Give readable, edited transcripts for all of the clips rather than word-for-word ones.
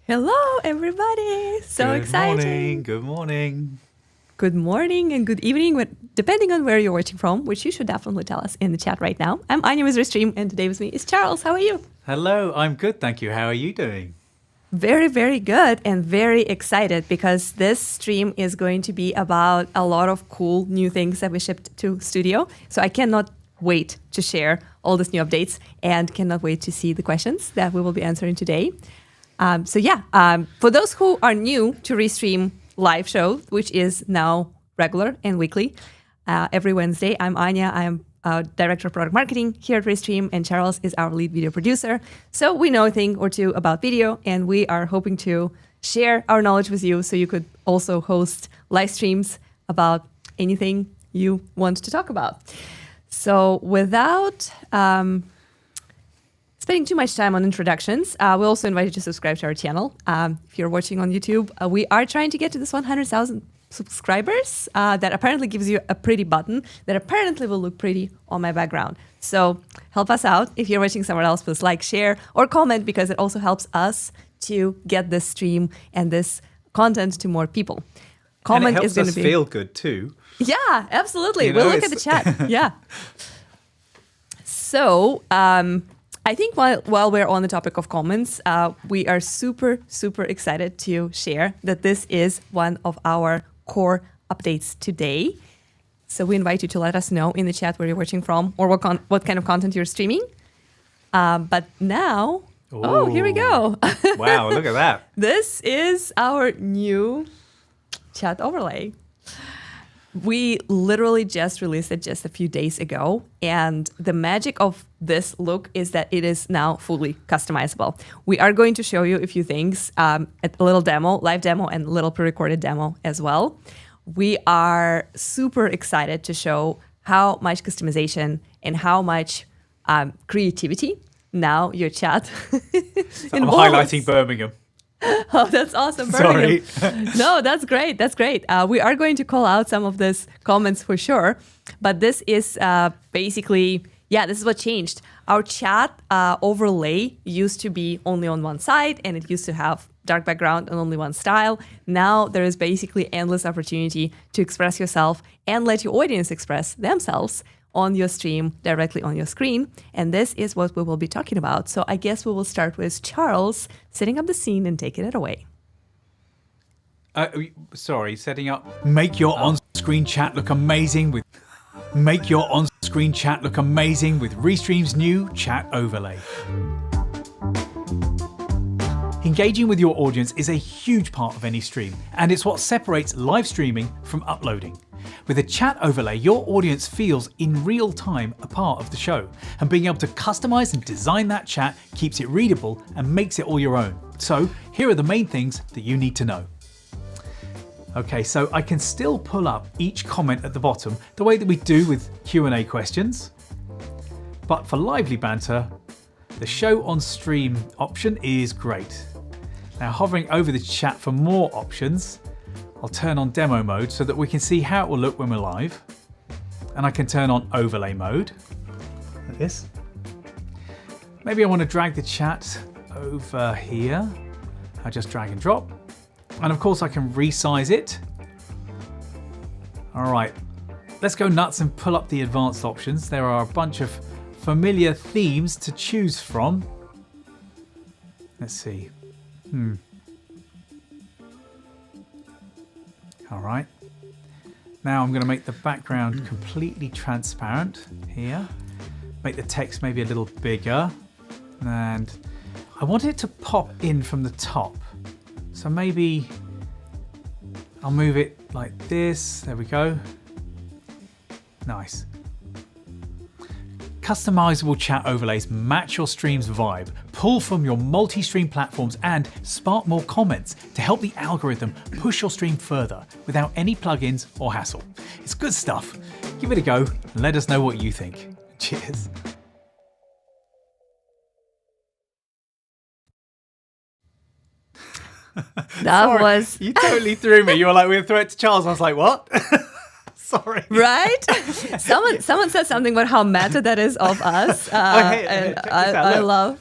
Hello, everybody. So exciting. Good morning. Good morning and good evening, depending on where you're watching from, which you should definitely tell us in the chat right now. I'm Anya with Restream, and today with me is Charles. How are you? Hello, I'm good, thank you. How are you doing? Very, very good and very excited because this stream is going to be about a lot of cool new things that we shipped to Studio. So I cannot wait to share all these new updates and cannot wait to see the questions that we will be answering today. For those who are new to Restream live show, which is now regular and weekly, every Wednesday, I'm Anya. I'm Director of Product Marketing here at Restream, and Charles is our lead video producer. So we know a thing or two about video, and we are hoping to share our knowledge with you so you could also host live streams about anything you want to talk about. So without spending too much time on introductions, we also invite you to subscribe to our channel. If you're watching on YouTube, we are trying to get to this 100,000 subscribers. That apparently gives you a pretty button that apparently will look pretty on my background. So help us out. If you're watching somewhere else, please like, share, or comment, because it also helps us to get this stream and this content to more people. Comment and it helps us feel good too. Yeah, absolutely. We'll look at the chat. Yeah. So I think while we're on the topic of comments, we are super, super excited to share that this is one of our core updates today. So we invite you to let us know in the chat where you're watching from or what kind of content you're streaming. But now, here we go. Wow, look at that. This is our new chat overlay. We literally just released it just a few days ago, and the magic of this look is that it is now fully customizable. We are going to show you a few things, a little demo, live demo, and a little pre-recorded demo as well. We are super excited to show how much customization and how much creativity now your chat involves. I'm highlighting Birmingham. Oh, that's awesome. Sorry. No, that's great. That's great. We are going to call out some of these comments for sure. But this is basically, this is what changed. Our chat overlay used to be only on one side, and it used to have dark background and only one style. Now there is basically endless opportunity to express yourself and let your audience express themselves on your stream, directly on your screen. And this is what we will be talking about. So I guess we will start with Charles setting up the scene and taking it away. Setting up. Make your on-screen chat look amazing with Restream's new chat overlay. Engaging with your audience is a huge part of any stream, and it's what separates live streaming from uploading. With a chat overlay, your audience feels in real time a part of the show, and being able to customize and design that chat keeps it readable and makes it all your own. So here are the main things that you need to know. Okay, so I can still pull up each comment at the bottom the way that we do with Q&A questions, but for lively banter, the show on stream option is great. Now, hovering over the chat for more options, I'll turn on demo mode so that we can see how it will look when we're live. And I can turn on overlay mode, like this. Maybe I want to drag the chat over here. I just drag and drop. And of course I can resize it. All right, let's go nuts and pull up the advanced options. There are a bunch of familiar themes to choose from. Let's see. All right. Now I'm going to make the background completely transparent here. Make the text maybe a little bigger. And I want it to pop in from the top. So maybe I'll move it like this. There we go. Nice. Customizable chat overlays match your stream's vibe, pull from your multi-stream platforms, and spark more comments to help the algorithm push your stream further without any plugins or hassle. It's good stuff. Give it a go and let us know what you think. Cheers. You totally threw me. You were like, we're going to throw it to Charles. I was like, what? Sorry. Right? Someone said something about how meta that is of us. I love.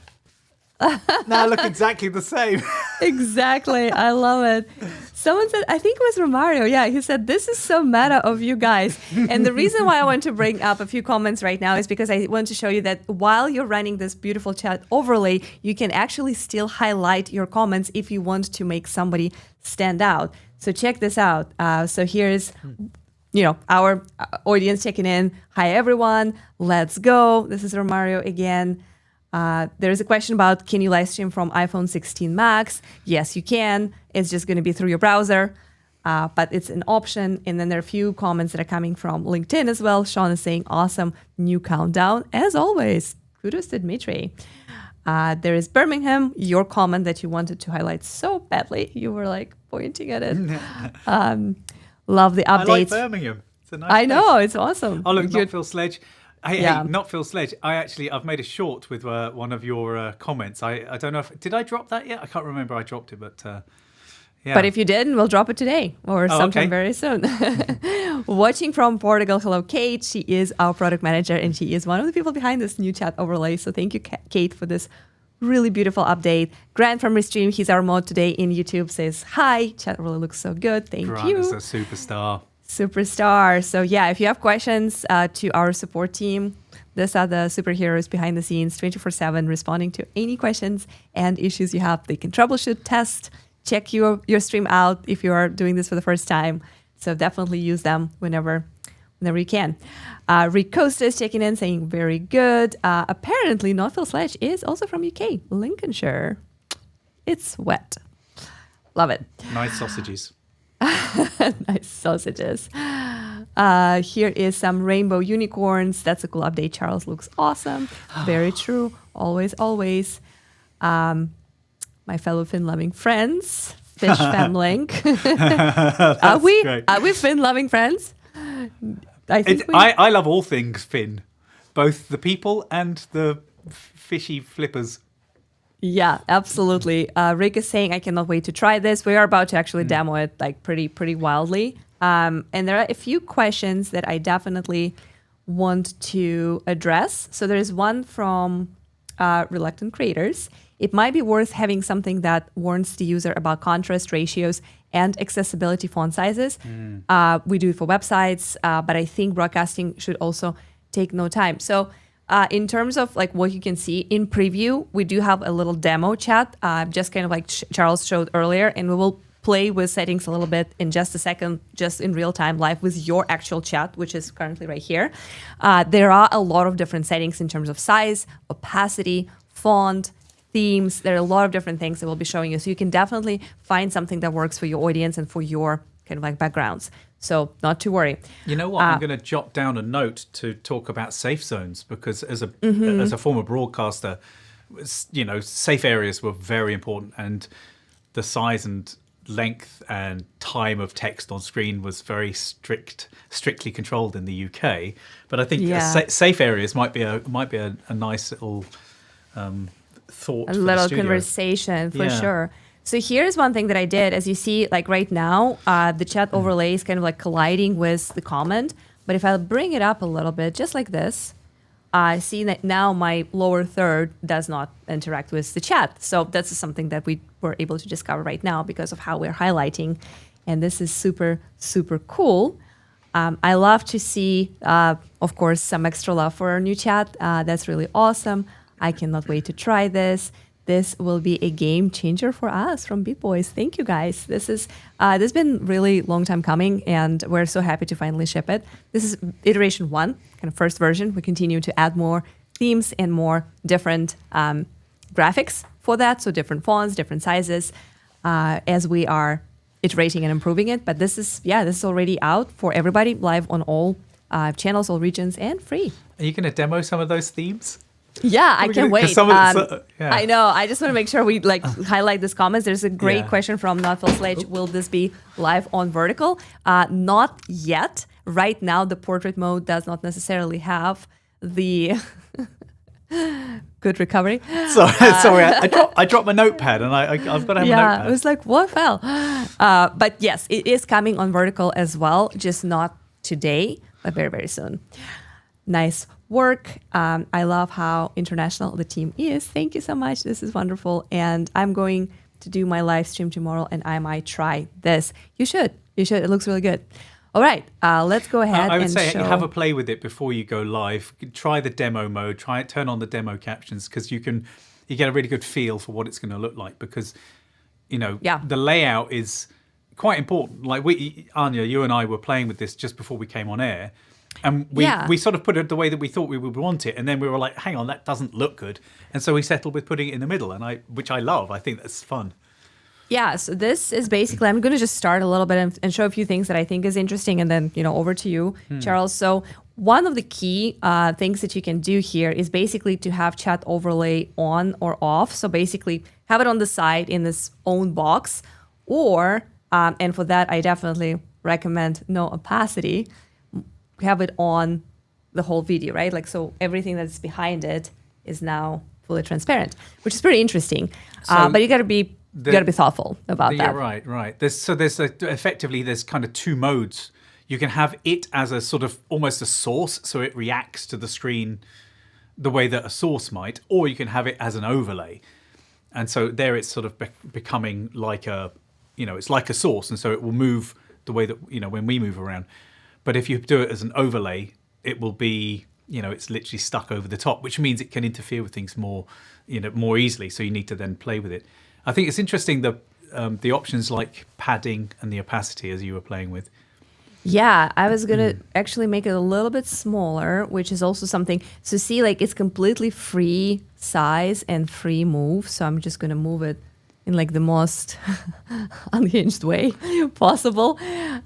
Now I look exactly the same. Exactly. I love it. Someone said, I think it was Romario. Yeah, he said, this is so meta of you guys. And the reason why I want to bring up a few comments right now is because I want to show you that while you're running this beautiful chat overlay, you can actually still highlight your comments if you want to make somebody stand out. So check this out. So here's, our audience checking in. Hi, everyone. Let's go. This is Romario again. There's a question about, can you live stream from iPhone 16 Max? Yes, you can. It's just going to be through your browser, but it's an option. And then there are a few comments that are coming from LinkedIn as well. Sean is saying, awesome new countdown. As always, kudos to Dmitry. There is Birmingham, your comment that you wanted to highlight so badly. You were like pointing at it. Love the updates. I like Birmingham. It's a nice I know, place. it's awesome. Oh, look, not Phil Sledge. Hey, Yeah. not Phil Sledge. I've made a short with one of your comments. I don't know did I drop that yet? I can't remember. I dropped it, but yeah. But if you didn't, we'll drop it today or sometime very soon. Watching from Portugal, hello, Kate. She is our product manager, and she is one of the people behind this new chat overlay. So thank you, Kate, for this really beautiful update. Grant from Restream, he's our mod today in YouTube, says, hi, chat really looks so good. Thank Grant you. is a superstar. Superstar. So yeah, if you have questions to our support team, these are the superheroes behind the scenes, 24/7, responding to any questions and issues you have. They can troubleshoot, test, check your stream out if you are doing this for the first time. So definitely use them whenever you can. Rick Costa is checking in, saying very good. Apparently, Not Phil Sledge is also from UK, Lincolnshire. It's wet. Love it. Nice sausages. Nice sausages. Here is some rainbow unicorns. That's a cool update. Charles looks awesome. Very true. Always, always. My fellow Finn-loving friends. Fish Fam Link. Are we Finn-loving friends? I love all things Finn. Both the people and the fishy flippers. Yeah, absolutely. Rick is saying, I cannot wait to try this. We are about to actually demo it like pretty wildly. And there are a few questions that I definitely want to address. So there is one from Reluctant Creators. It might be worth having something that warns the user about contrast ratios and accessibility font sizes. We do it for websites, but I think broadcasting should also take no time. So in terms of like what you can see in preview, we do have a little demo chat, just kind of like Charles showed earlier, and we will play with settings a little bit in just a second, just in real time live with your actual chat, which is currently right here. There are a lot of different settings in terms of size, opacity, font, themes. There are a lot of different things that we'll be showing you. So you can definitely find something that works for your audience and for your kind of like backgrounds. So not to worry. You know what? I'm going to jot down a note to talk about safe zones, because as a former broadcaster, safe areas were very important, and the size and length and time of text on screen was very strictly controlled in the UK. But I think safe areas might be a nice little thought. A little conversation for sure. So here's one thing that I did. As you see, like right now, the chat overlay is kind of like colliding with the comment. But if I bring it up a little bit, just like this, I see that now my lower third does not interact with the chat. So that's something that we were able to discover right now because of how we're highlighting. And this is super, super cool. I love to see, of course, some extra love for our new chat. That's really awesome. I cannot wait to try this. This will be a game changer for us from Beat Boys. Thank you, guys. This has been really long time coming, and we're so happy to finally ship it. This is iteration 1, kind of first version. We continue to add more themes and more different graphics for that, so different fonts, different sizes, as we are iterating and improving it. But this is already out for everybody, live on all channels, all regions, and free. Are you going to demo some of those themes? Yeah, I can't wait. Yeah. I know. I just want to make sure we highlight these comments. There's a great question from Not Phil Sledge. Will this be live on vertical? Not yet. Right now, the portrait mode does not necessarily have the good recovery. Sorry. I dropped my notepad, and I've got to have a notepad. Yeah, it was like, what fell? But yes, it is coming on vertical as well, just not today, but very, very soon. Nice. work. I love how international the team is. Thank you so much. This is wonderful. And I'm going to do my live stream tomorrow, and I might try this. You should. You should. It looks really good. All right, let's go ahead. I would and say show. have a play with it before you go live. Try the demo mode. Turn on the demo captions, because you get a really good feel for what it's going to look like. Because the layout is quite important. Like Anya, you and I were playing with this just before we came on air, and we sort of put it the way that we thought we would want it, and then we were like, hang on, that doesn't look good, and so we settled with putting it in the middle, which I love. I think that's fun. Yeah, so this is basically, I'm going to just start a little bit and show a few things that I think is interesting, and then, over to you, Charles. So one of the key things that you can do here is basically to have chat overlay on or off. So basically have it on the side in this own box, or, and for that, I definitely recommend no opacity, have it on the whole video, right? Like, so everything that's behind it is now fully transparent, which is pretty interesting. But you got to be thoughtful about that. Yeah, right. There's effectively there's kind of two modes. You can have it as a sort of almost a source, so it reacts to the screen the way that a source might, or you can have it as an overlay. And so there it's sort of becoming like it's like a source, and so it will move the way that, when we move around. But if you do it as an overlay, it will be, it's literally stuck over the top, which means it can interfere with things more easily. So you need to then play with it. I think it's interesting the options like padding and the opacity as you were playing with. Yeah, I was going to actually make it a little bit smaller, which is also something. So see, like it's completely free size and free move. So I'm just going to move it in like the most unhinged way possible.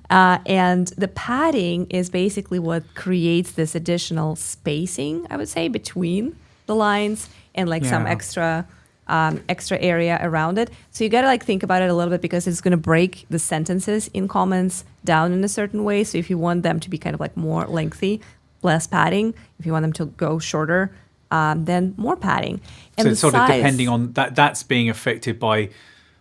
And the padding is basically what creates this additional spacing, I would say, between the lines and like some extra area around it. So you got to like think about it a little bit, because it's going to break the sentences in comments down in a certain way. So if you want them to be kind of like more lengthy, less padding. If you want them to go shorter, then more padding. And so it's sort of depending on that's being affected by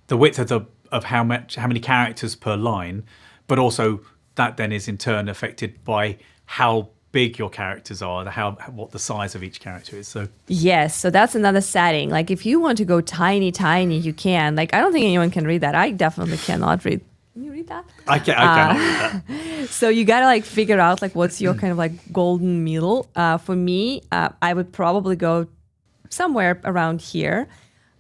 the width of how many characters per line, but also that then is in turn affected by how big your characters are, what the size of each character is. So yes, so that's another setting. Like if you want to go tiny, you can. Like I don't think anyone can read that. I definitely cannot read. Can you read that? I cannot read that. So you gotta like figure out like what's your kind of like golden middle. For me, I would probably go somewhere around here.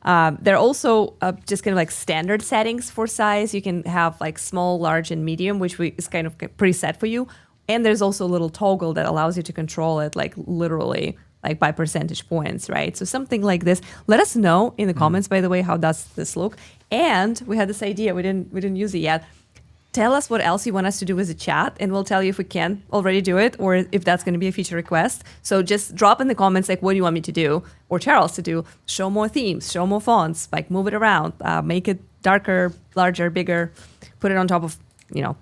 There are also just kind of like standard settings for size. You can have like small, large, and medium, which is kind of preset for you. And there's also a little toggle that allows you to control it, like literally, like by percentage points, right? So something like this. Let us know in the comments, by the way, how does this look? And we had this idea, we didn't use it yet. Tell us what else you want us to do with the chat, and we'll tell you if we can already do it or if that's going to be a feature request. So just drop in the comments, like, what do you want me to do or Charles to do? Show more themes, show more fonts, like move it around, make it darker, larger, bigger, put it on top of,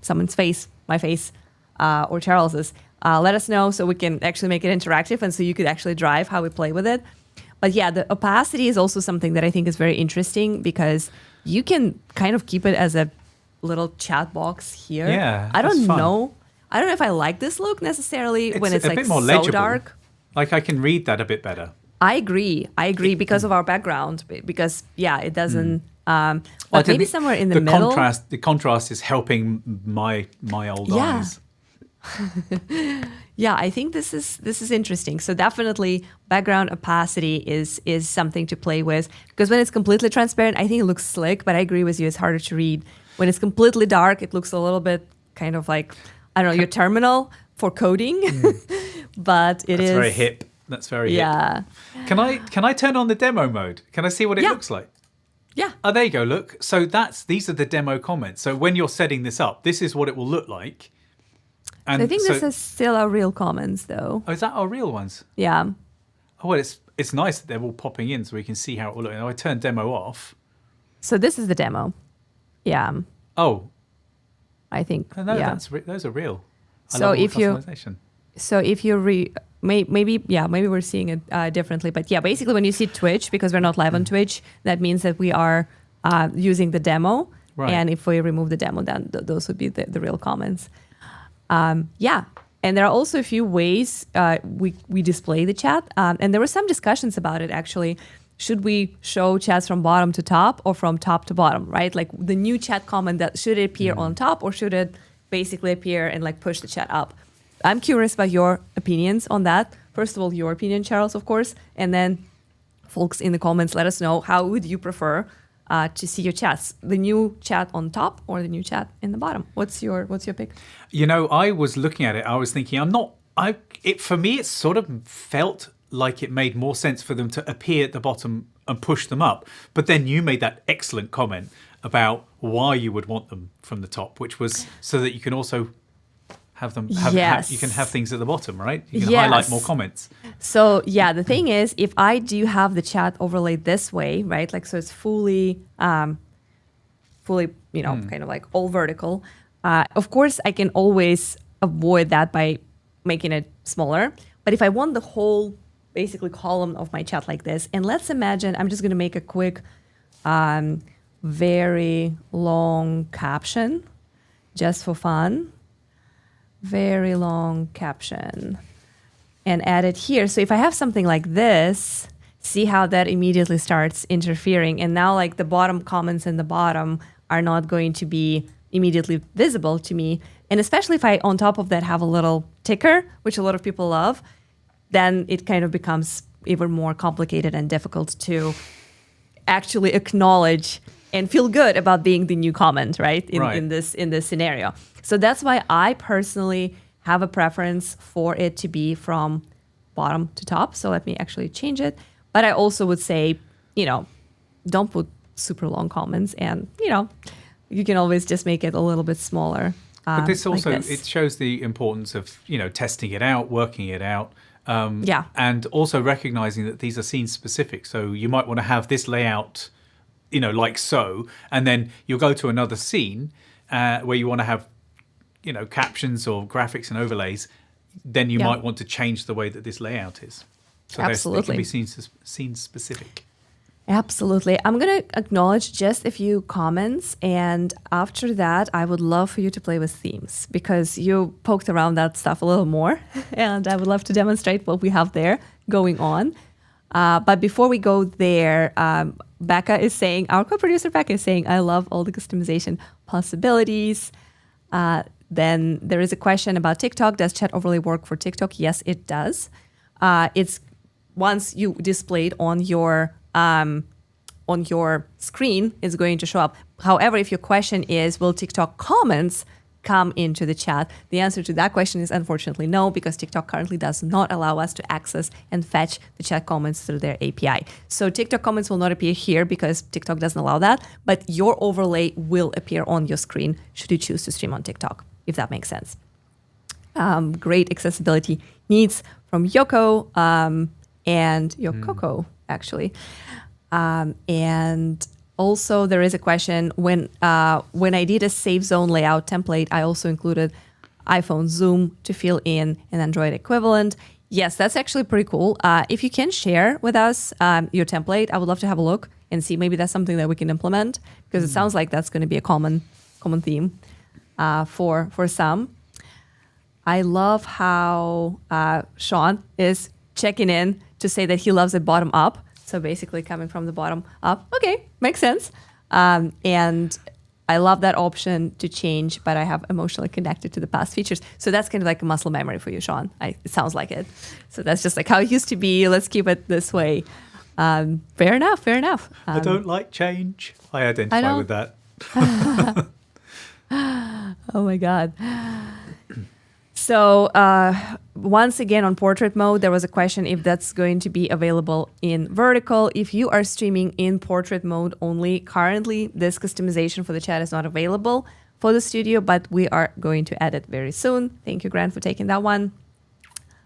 someone's face, my face. Or Charles's, let us know so we can actually make it interactive and so you could actually drive how we play with it. But yeah, the opacity is also something that I think is very interesting, because you can kind of keep it as a little chat box here. Yeah, I don't know if I like this look necessarily when it's a like bit more so legible. dark. Like I can read that a bit better. I agree because of our background, because it doesn't. But maybe somewhere in the middle. The contrast is helping my old eyes. Yeah, I think this is interesting. So definitely background opacity is something to play with, because when it's completely transparent, I think it looks slick, but I agree with you, it's harder to read. When it's completely dark, it looks a little bit kind of like, I don't know, your terminal for coding. But That's very hip. That's very hip. Can I turn on the demo mode? Can I see what it looks like? Yeah. Oh, there you go. Look. So these are the demo comments. So when you're setting this up, this is what it will look like. And I think this is still our real comments, though. Oh, is that our real ones? Yeah. Oh, well, it's nice that they're all popping in so we can see how it will look. Now I turn demo off. So this is the demo. Yeah. Oh. I think. Oh, no, those are real. So if you maybe we're seeing it differently, but yeah, basically when you see Twitch, because we're not live on Twitch, that means that we are using the demo. Right. And if we remove the demo, then those would be the real comments. And there are also a few ways we display the chat. And there were some discussions about it, actually. Should we show chats from bottom to top or from top to bottom, right? Like the new chat comment, that should it appear on top or should it basically appear and like push the chat up? I'm curious about your opinions on that. First of all, your opinion, Charles, of course. And then folks in the comments, let us know, how would you prefer to see your chats? The new chat on top or the new chat in the bottom? What's your pick? I was looking at it. I was thinking, for me, it sort of felt like it made more sense for them to appear at the bottom and push them up. But then you made that excellent comment about why you would want them from the top, which was so that you can also have them. You can have things at the bottom, right? You can highlight more comments. So the thing is, if I do have the chat overlaid this way, right? Like, so it's fully, kind of like all vertical. Of course, I can always avoid that by making it smaller. But if I want the whole basically column of my chat like this, and let's imagine I'm just going to make a quick, very long caption just for fun. Very long caption and add it here. So if I have something like this, see how that immediately starts interfering. And now like the bottom comments in the bottom are not going to be immediately visible to me. And especially if I, on top of that, have a little ticker, which a lot of people love, then it kind of becomes even more complicated and difficult to actually acknowledge and feel good about being the new comment, right? In this scenario. So that's why I personally have a preference for it to be from bottom to top. So let me actually change it. But I also would say, don't put super long comments, and you can always just make it a little bit smaller. But this also, it shows the importance of, testing it out, working it out. And also recognizing that these are scene specific. So you might want to have this layout, like so, and then you'll go to another scene where you want to have, captions or graphics and overlays. Then you might want to change the way that this layout is. So it can be scene specific. Absolutely. I'm going to acknowledge just a few comments, and after that, I would love for you to play with themes, because you poked around that stuff a little more, and I would love to demonstrate what we have there going on. But before we go there, Becca is saying, our co-producer Becca is saying, I love all the customization possibilities. Then there is a question about TikTok. Does chat overlay work for TikTok? Yes, it does. It's once you display it on your screen, it's going to show up. However, if your question is, will TikTok comments come into the chat? The answer to that question is unfortunately no, because TikTok currently does not allow us to access and fetch the chat comments through their API. So TikTok comments will not appear here because TikTok doesn't allow that, but your overlay will appear on your screen should you choose to stream on TikTok, if that makes sense. Great accessibility needs from Yoko and Yokoko, actually. And also there is a question, when I did a safe zone layout template, I also included iPhone zoom to fill in an Android equivalent. Yes, that's actually pretty cool. If you can share with us your template, I would love to have a look and see maybe that's something that we can implement, because it sounds like that's going to be a common theme for some. I love how Sean is checking in to say that he loves it bottom up. So basically coming from the bottom up. Okay, makes sense. And I love that option to change, but I have emotionally connected to the past features. So that's kind of like a muscle memory for you, Sean. It sounds like it. So that's just like how it used to be. Let's keep it this way. Fair enough. I don't like change. I identify with that. Oh my God. So once again, on portrait mode, there was a question if that's going to be available in vertical. If you are streaming in portrait mode only, currently this customization for the chat is not available for the studio, but we are going to add it very soon. Thank you, Grant, for taking that one.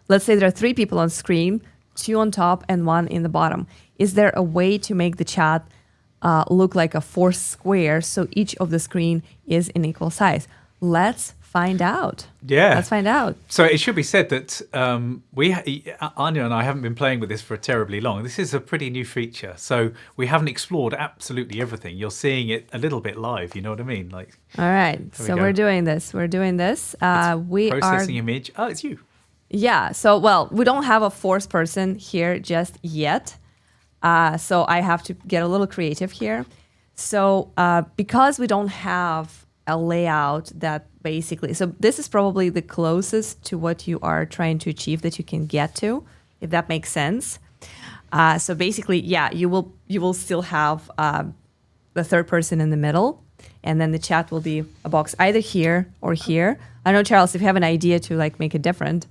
Let's say there are 3 people on screen, 2 on top and 1 in the bottom. Is there a way to make the chat look like a forced square so each of the screen is in equal size? Let's find out. Yeah. Let's find out. So it should be said that Anya and I haven't been playing with this for terribly long. This is a pretty new feature. So we haven't explored absolutely everything. You're seeing it a little bit live. You know what I mean? Like. All right. So we're doing this. We're doing this. We processing image. Oh, it's you. Yeah. So, well, we don't have a fourth person here just yet. So I have to get a little creative here. So because we don't have a layout that basically, so this is probably the closest to what you are trying to achieve that you can get to, if that makes sense. So basically, yeah, you will still have the third person in the middle, and then the chat will be a box either here or here. I don't know, Charles, if you have an idea to like make it different,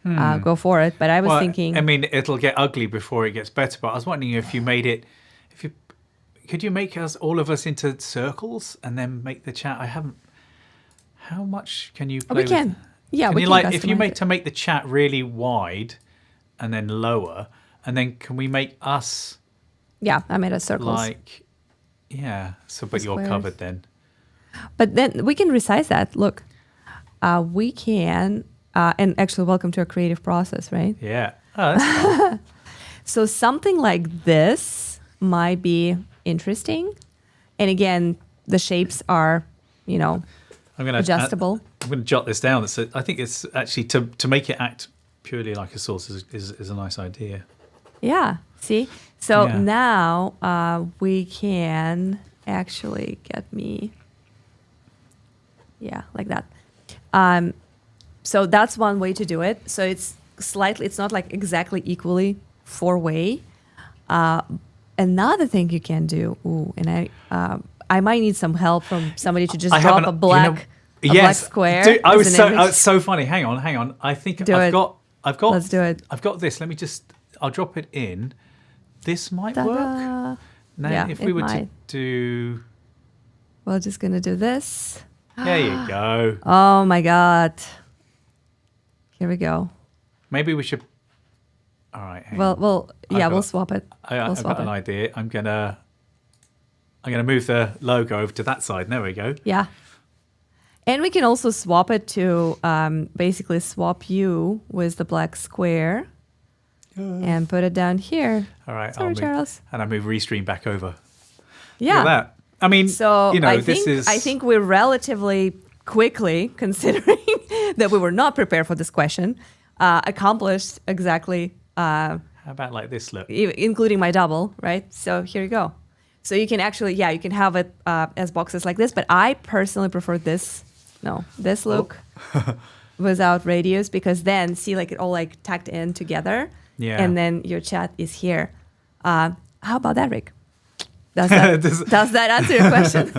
go for it. But I was thinking, I mean, it'll get ugly before it gets better. But I was wondering if you made it, could you make all of us into circles and then make the chat? I haven't. How much can you play? We can. With? Yeah, can we you can. If you make the chat really wide, and then lower, and then can we make us? Yeah, I made a circle. Like, yeah. So, but you're covered then. But then we can resize that. Look, we can, and actually, welcome to a creative process, right? Yeah. Oh, that's fun. So something like this might be interesting. And again, the shapes are, adjustable. I'm going to jot this down. I think it's actually to make it act purely like a source is a nice idea. Yeah. See? So now we can actually get me, like that. So that's one way to do it. So it's not like exactly equally 4-way. Another thing you can do, and I might need some help from somebody to just drop a black square. Dude, it's so funny. Hang on. I think I've got. Let's do it. I've got this. I'll drop it in. This might Ta-da. work. Now, if we were to do. We're just gonna do this. There you go. Oh my God. Here we go. Maybe we should. All right. We'll swap it. I've got an idea. I'm gonna move the logo over to that side. There we go. Yeah. And we can also swap it to basically swap you with the black square and put it down here. All right. Sorry, Charles. And I move Restream back over. Yeah. Look at that. I mean, so I I think we're relatively quickly, considering that we were not prepared for this question, accomplished exactly. How about like this look? Including my double, right? So here you go. So you can actually, you can have it as boxes like this, but I personally prefer this look without radius, because then see like it all like tacked in together. Yeah. And then your chat is here. How about that, Rick? Does that answer your question?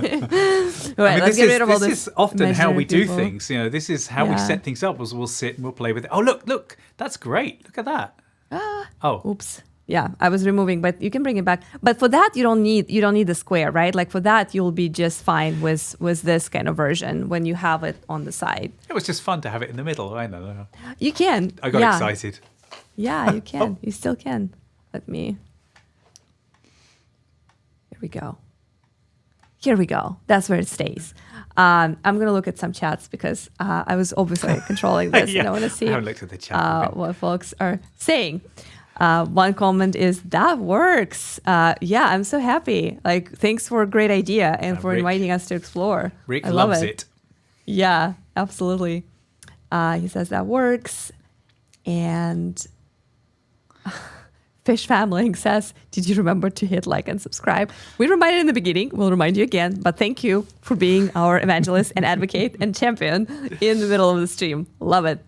Right, let's get rid of all this. This is often how we do things. This is how we set things up. Is we'll sit and we'll play with it. Oh, look, that's great. Look at that. Oops. Yeah, I was removing, but you can bring it back. But for that, you don't need the square, right? Like for that, you'll be just fine with this kind of version when you have it on the side. It was just fun to have it in the middle. I know. You can. I got excited. Yeah, you can. You still can. Here we go. That's where it stays. I'm going to look at some chats because I was obviously controlling this and I want to see I haven't looked at the chat what folks are saying. One comment is, that works. I'm so happy. Like, thanks for a great idea and for inviting us to explore. Rick I love loves it. Yeah, absolutely. He says that works. And Fish Family says, did you remember to hit like and subscribe? We reminded in the beginning. We'll remind you again. But thank you for being our evangelist and advocate and champion in the middle of the stream. Love it.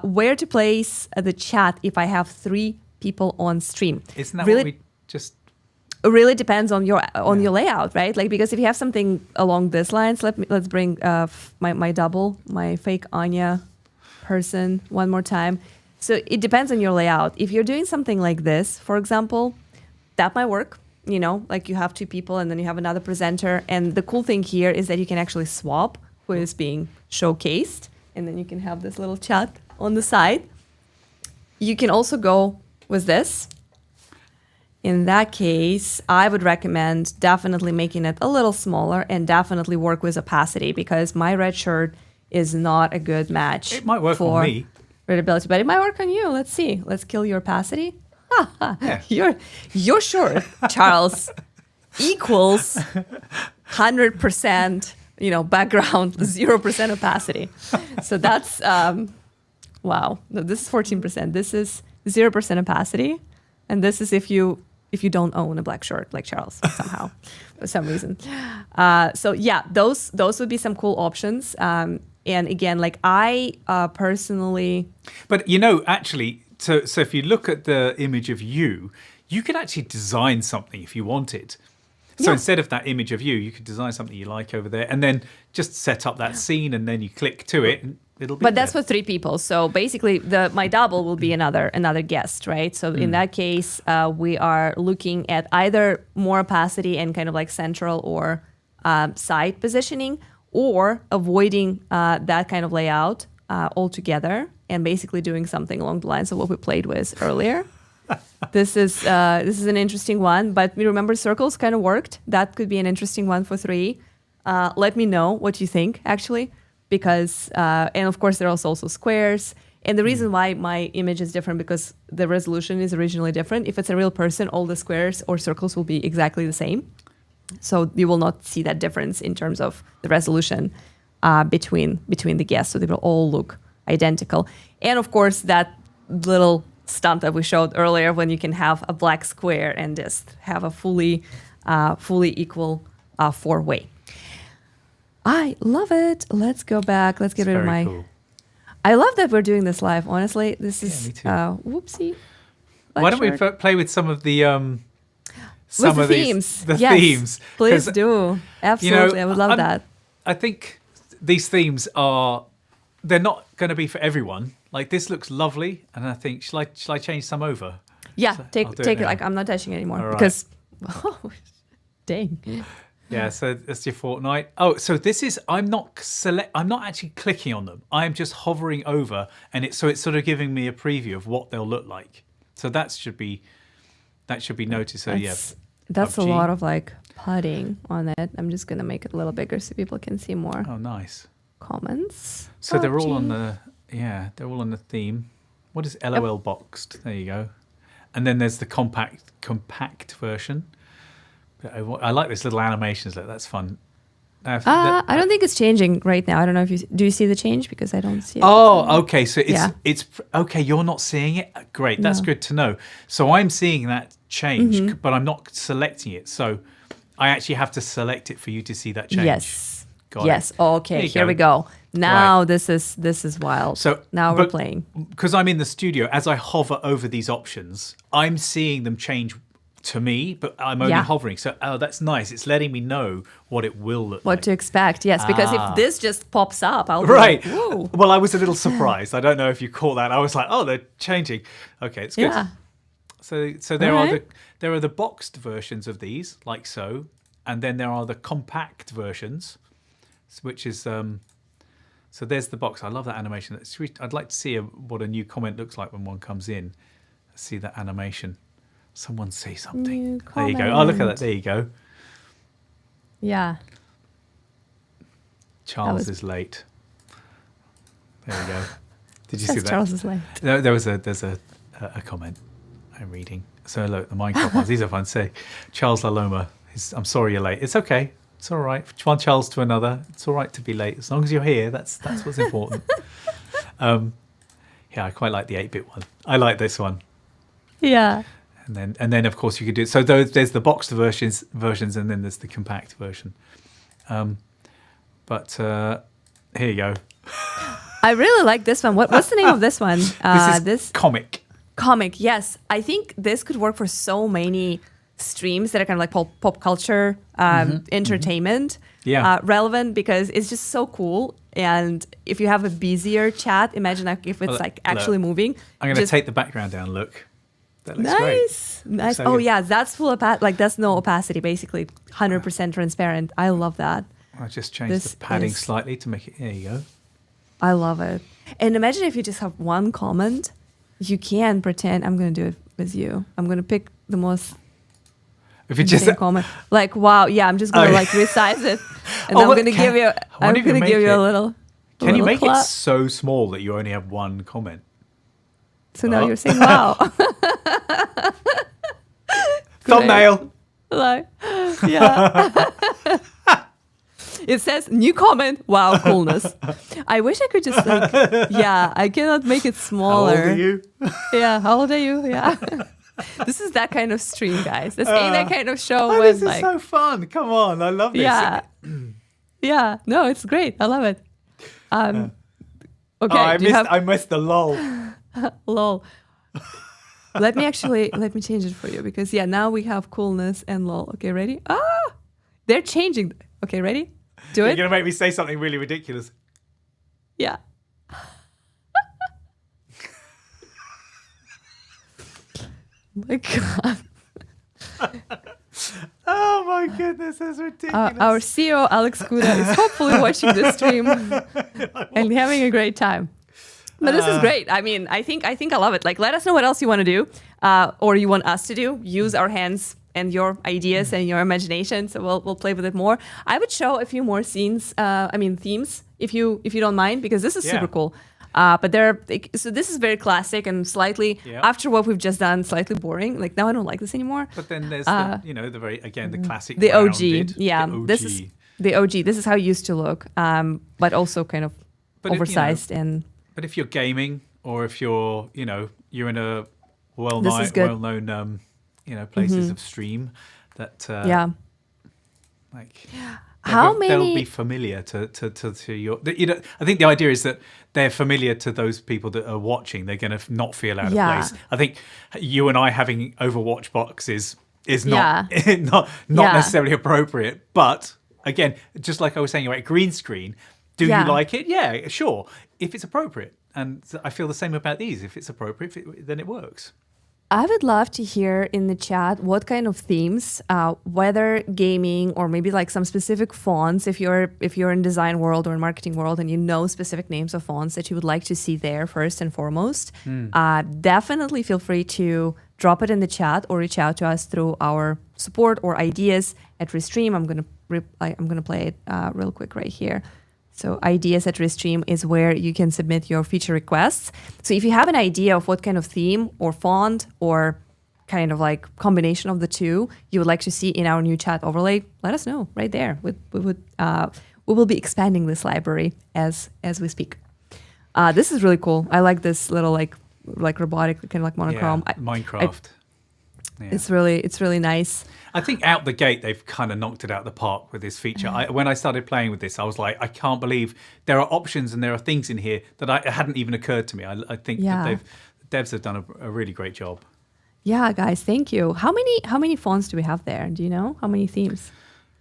Where to place the chat if I have 3 people on stream? Isn't that what we just... It really depends on your layout, right? Like, because if you have something along these lines, let's bring my double, my fake Anya person one more time. So it depends on your layout. If you're doing something like this, for example, that might work. Like you have 2 people and then you have another presenter. And the cool thing here is that you can actually swap who is being showcased. And then you can have this little chat on the side. You can also go with this. In that case, I would recommend definitely making it a little smaller and definitely work with opacity, because my red shirt is not a good match. It might work on me. Readability, but it might work on you. Let's see. Let's kill your opacity. Yeah. You're sure, Charles, equals 100%, background, 0% opacity. So that's, wow. No, this is 14%. This is 0% opacity. And this is if you don't own a black shirt like Charles somehow, for some reason. So yeah, those would be some cool options. And again, like I personally... But actually, so if you look at the image of you could actually design something if you wanted. So instead of that image of you could design something you like over there and then just set up that scene and then you click to it and it'll be But that's there. for 3 people. So basically my double will be another guest, right? So in that case, we are looking at either more opacity and kind of like central or side positioning, or avoiding that kind of layout altogether and basically doing something along the lines of what we played with earlier. This is an interesting one, but remember circles kind of worked. That could be an interesting one for 3. Let me know what you think, actually, because and of course there are also squares. And the reason why my image is different because the resolution is originally different. If it's a real person, all the squares or circles will be exactly the same. So you will not see that difference in terms of the resolution between the guests. So they will all look identical. And of course, that little stunt that we showed earlier when you can have a black square and just have a fully equal 4-way. I love it. Let's go back. Let's get rid of my... Cool. I love that we're doing this live, honestly. This is... me too. Whoopsie. Why don't we play with some of the... With the themes. Yes, themes. Please do. Absolutely. I would love that. I think these themes they're not going to be for everyone. Like this looks lovely. And I think, shall I change some over? Yeah, So take it. now. Like I'm not touching it anymore. All right. Because, oh, dang. Yeah, so that's your fortnight. Oh, so this is I'm not actually clicking on them. I'm just hovering over and it's sort of giving me a preview of what they'll look like. So that should be noticed. So That's a PUBG. lot of like putting on it. I'm just gonna make it a little bigger so people can see more Oh, nice. comments. So they're all on PUBG. they're all on the theme. What is LOL boxed? There you go. And then there's the compact version. I like this little animations. That's fun. I don't think it's changing right now. I don't know if do you see the change because I don't see it. Oh, okay. So Yeah. it's okay. You're not seeing it. Great. That's No. good to know. So I'm seeing that change, but I'm not selecting it. So I actually have to select it for you to see that change. Yes. Got yes. it. Okay. There you Here go. we go. Now Right. this is wild. So now we're playing. Because I'm in the studio. As I hover over these options, I'm seeing them change to me, but I'm only Yeah. hovering. So that's nice. It's letting me know what it will look What like. to expect? Yes, because if this just pops up, I'll be Right. like, whoa. Well, I was a little surprised. I don't know if you caught that. I was like, oh, they're changing. Okay, it's good. Yeah. So there All are right. there are the boxed versions of these, like so, and then there are the compact versions, which is so there's the box. I love that animation. I'd like to see what a new comment looks like when one comes in. See that animation. Someone say something. New There you go. Oh, look at that. comment. There you go. Yeah. Charles is late. There you go. Did you see Says that? Charles is late. There's a comment I'm reading. So look, the Minecraft ones. These are fun. Say, Charles Laloma. I'm sorry you're late. It's okay. It's all right. From one Charles to another. It's all right to be late as long as you're here. That's what's important. Yeah, I quite like the 8-bit one. I like this one. Yeah. And then of course you could do so. There's the boxed versions, and then there's the compact version. But here you go. I really like this one. What's the name of this one? This is comic. Comic. Yes, I think this could work for so many streams that are kind of like pop culture entertainment. Yeah. Relevant because it's just so cool. And if you have a busier chat, imagine like if it's like actually moving. I'm going to take the background down. Look. That looks Nice. great. Nice. So Oh good. yeah, that's full like that's no opacity, basically 100% transparent. I love that. I just changed This the padding is- slightly to make it. There you go. I love it. And imagine if you just have one comment, you can pretend I'm going to do it with you. I'm going to pick the most If you just insane comment. Like, wow, yeah, I'm just going to like resize it. And Oh, I'm what going to can- give you, I I'm wonder if you going to give make you a it- little. Can you little make it clap. so small that you only have one comment? So now you're saying wow. Thumbnail. Like, yeah. It says new comment. Wow, coolness. I wish I could just I cannot make it smaller. How old are you? Yeah, how old are you? Yeah. This is that kind of stream, guys. This ain't that kind of show Oh, when this is so fun. Come on. I love this. yeah. Yeah. No, it's great. I love it. Okay. I missed the lol. lol. Let me change it for you because now we have coolness and lol. Okay, ready? They're changing. Okay, ready? Do You're it. going to make me say something really ridiculous. Yeah. My God. Oh my goodness, that's ridiculous. Our CEO Alex Kuda is hopefully watching this stream and having a great time. But this is great. I mean, I think I love it. Like, let us know what else you want to do, or you want us to do. Use our hands and your ideas and your imagination. So we'll play with it more. I would show a few more scenes. Themes, if you don't mind, because this is super cool. But so this is very classic and slightly after what we've just done, slightly boring. Like now I don't like this anymore. But then there's the classic, the OG. rounded, Yeah, the OG. this is the OG. This is how it used to look, but also kind of oversized and. But if you're gaming, or if you're you're in a well-known places of stream that they'll be familiar to your. I think the idea is that they're familiar to those people that are watching. They're going to not feel out of place. I think you and I having Overwatch boxes is not not necessarily appropriate. But again, just like I was saying about green screen, do you like it? Yeah, sure. If it's appropriate, and I feel the same about these. If it's appropriate, then it works. I would love to hear in the chat what kind of themes, whether gaming or maybe like some specific fonts, if you're in design world or in marketing world and you know specific names of fonts that you would like to see there first and foremost. Definitely feel free to drop it in the chat or reach out to us through our support or ideas at Restream. I'm gonna play it real quick right here. So ideas at Restream is where you can submit your feature requests. So if you have an idea of what kind of theme or font or kind of like combination of the two you would like to see in our new chat overlay, let us know right there. We will be expanding this library as we speak. This is really cool. I like this little like robotic kind of like monochrome. Minecraft. It's really nice. I think out the gate, they've kind of knocked it out of the park with this feature. When I started playing with this, I was like, I can't believe there are options and there are things in here that hadn't even occurred to me. I think that devs have done a really great job. Yeah, guys, thank you. How many fonts do we have there? Do you know how many themes?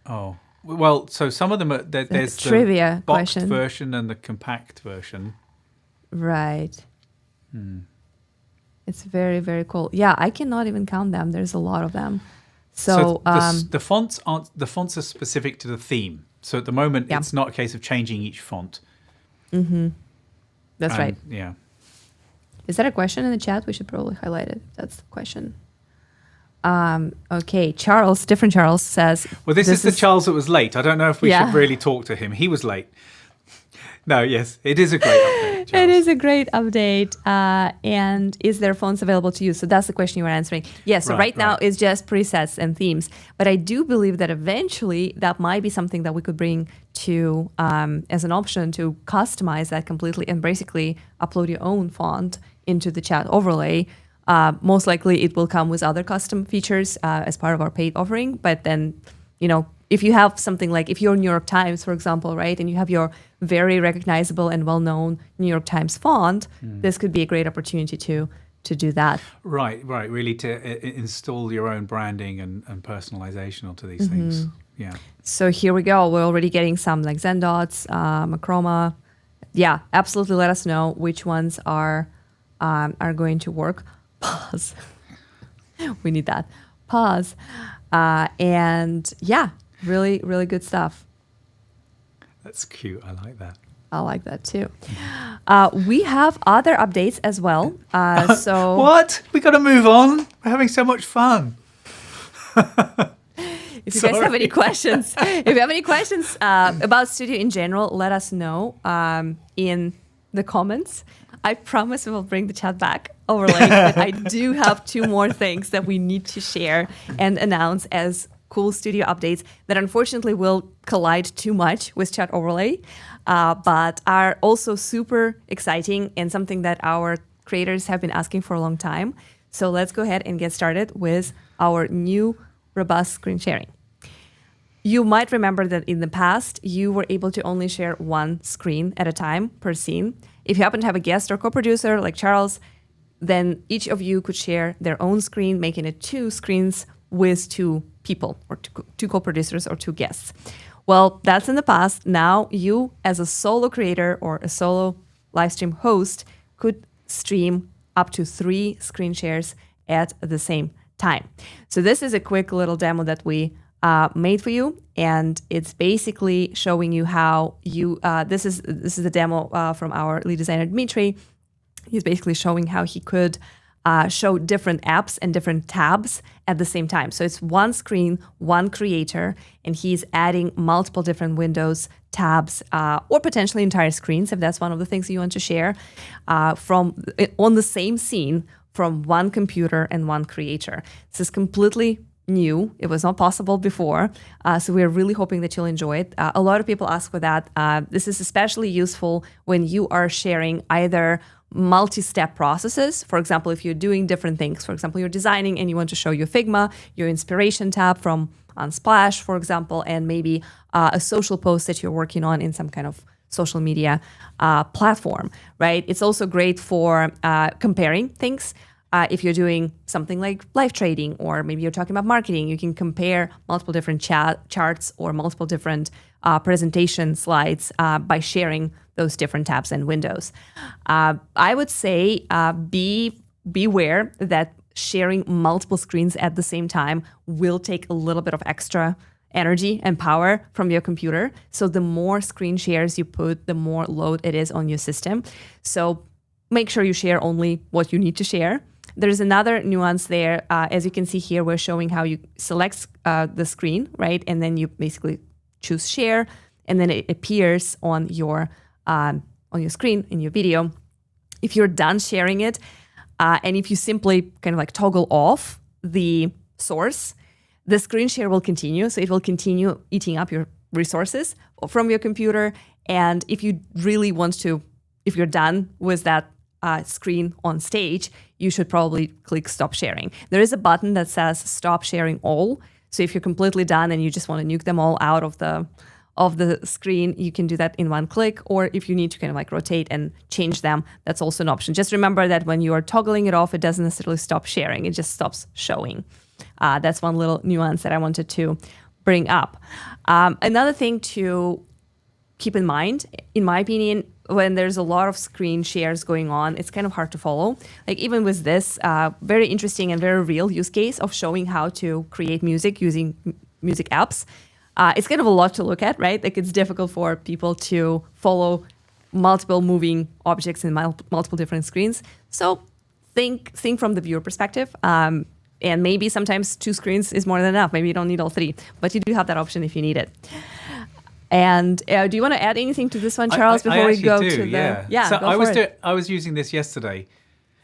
Oh, well, so some of them are there's the trivia boxed question. version and the compact version. Right. It's very, very cool. Yeah, I cannot even count them. There's a lot of them. So the fonts are specific to the theme. So at the moment, it's not a case of changing each font. That's right. Yeah. Is that a question in the chat? We should probably highlight it. That's the question. Okay, different Charles says. Well, this is the Charles that was late. I don't know if we should really talk to him. He was late. No, yes, it is a great update, Charles. It is a great update. And is there fonts available to use? So that's the question you were answering. Yes, so right now it's just presets and themes. But I do believe that eventually that might be something that we could bring to as an option to customize that completely and basically upload your own font into the chat overlay. Most likely it will come with other custom features as part of our paid offering. But then, if you have something like, if you're New York Times, for example, right, and you have your very recognizable and well-known New York Times font, this could be a great opportunity to do that. Right. Really to install your own branding and personalization onto these things. Yeah. So here we go. We're already getting some like Zen dots, Macroma. Yeah, absolutely. Let us know which ones are going to work. Pause. We need that. Pause. And yeah, really, really good stuff. That's cute. I like that. I like that too. We have other updates as well. So what? We got to move on. We're having so much fun. If you guys have any questions, about Studio in general, let us know in the comments. I promise we will bring the chat back overlay, but I do have 2 more things that we need to share and announce as cool studio updates that unfortunately will collide too much with chat overlay, but are also super exciting and something that our creators have been asking for a long time. So let's go ahead and get started with our new robust screen sharing. You might remember that in the past, you were able to only share 1 screen at a time per scene. If you happen to have a guest or co-producer like Charles, then each of you could share their own screen, making it 2 screens with 2 people or 2 co-producers or 2 guests. Well, that's in the past. Now you, as a solo creator or a solo live stream host, could stream up to 3 screen shares at the same time. So this is a quick little demo that we made for you, and it's basically showing you how you. This is a demo from our lead designer Dmitry. He's basically showing how he could show different apps and different tabs at the same time. So it's 1 screen, 1 creator, and he's adding multiple different windows, tabs, or potentially entire screens if that's one of the things you want to share on the same scene from 1 computer and 1 creator. This is completely new. It was not possible before. So we're really hoping that you'll enjoy it. A lot of people ask for that. This is especially useful when you are sharing either multi-step processes. For example, if you're doing different things, for example, you're designing and you want to show your Figma, your inspiration tab from Unsplash, for example, and maybe a social post that you're working on in some kind of social media platform, right? It's also great for comparing things. If you're doing something like live trading, or maybe you're talking about marketing, you can compare multiple different charts or multiple different presentation slides by sharing those different tabs and windows. I would say beware that sharing multiple screens at the same time will take a little bit of extra energy and power from your computer. So the more screen shares you put, the more load it is on your system. So make sure you share only what you need to share. There's another nuance there. As you can see here, we're showing how you select the screen, right? And then you basically choose share, and then it appears on your screen in your video. If you're done sharing it, and if you simply kind of like toggle off the source, the screen share will continue. So it will continue eating up your resources from your computer. And if you really want to, if you're done with that screen on stage, you should probably click stop sharing. There is a button that says stop sharing all. So if you're completely done and you just want to nuke them all out of the screen, you can do that in 1 click. Or if you need to kind of like rotate and change them, that's also an option. Just remember that when you are toggling it off, it doesn't necessarily stop sharing. It just stops showing. That's one little nuance that I wanted to bring up. Another thing to keep in mind, in my opinion, when there's a lot of screen shares going on, it's kind of hard to follow. Like even with this very interesting and very real use case of showing how to create music using music apps, it's kind of a lot to look at, right? Like it's difficult for people to follow multiple moving objects in multiple different screens. So think from the viewer perspective. And maybe sometimes 2 screens is more than enough. Maybe you don't need all 3, but you do have that option if you need it. And do you want to add anything to this one, Charles, before we go to the... Yeah, so I was using this yesterday,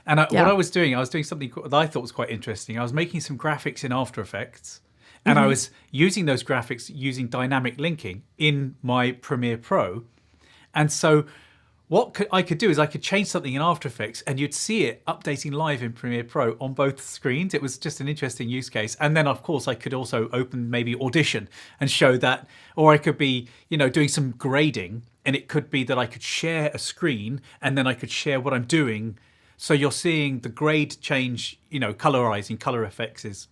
and what I was doing something that I thought was quite interesting. I was making some graphics in After Effects, and I was using those graphics using dynamic linking in my Premiere Pro. And so what I could do is I could change something in After Effects and you'd see it updating live in Premiere Pro on both screens. It was just an interesting use case. And then, of course, I could also open maybe Audition and show that. Or I could be, doing some grading, and it could be that I could share a screen and then I could share what I'm doing. So you're seeing the grade change, colorizing, color effects is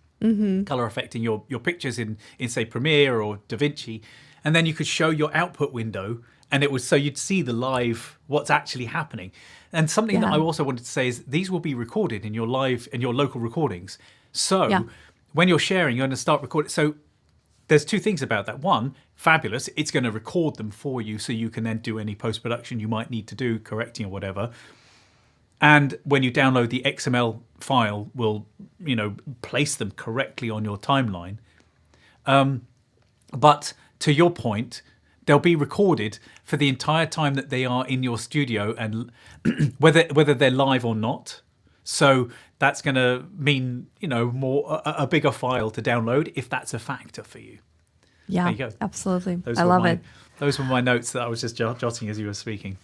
color affecting your pictures in, say, Premiere or DaVinci. And then you could show your output window. And it was so you'd see the live, what's actually happening. And something that I also wanted to say is these will be recorded in your live and your local recordings. So when you're sharing, you're going to start recording. So there's 2 things about that. One, fabulous. It's going to record them for you so you can then do any post-production you might need to do, correcting or whatever. And when you download the XML file, will place them correctly on your timeline. But to your point, they'll be recorded for the entire time that they are in your studio, and whether they're live or not. So that's going to mean, a bigger file to download if that's a factor for you. Yeah, there you go. Absolutely. I love it. Those were my notes that I was just jotting as you were speaking.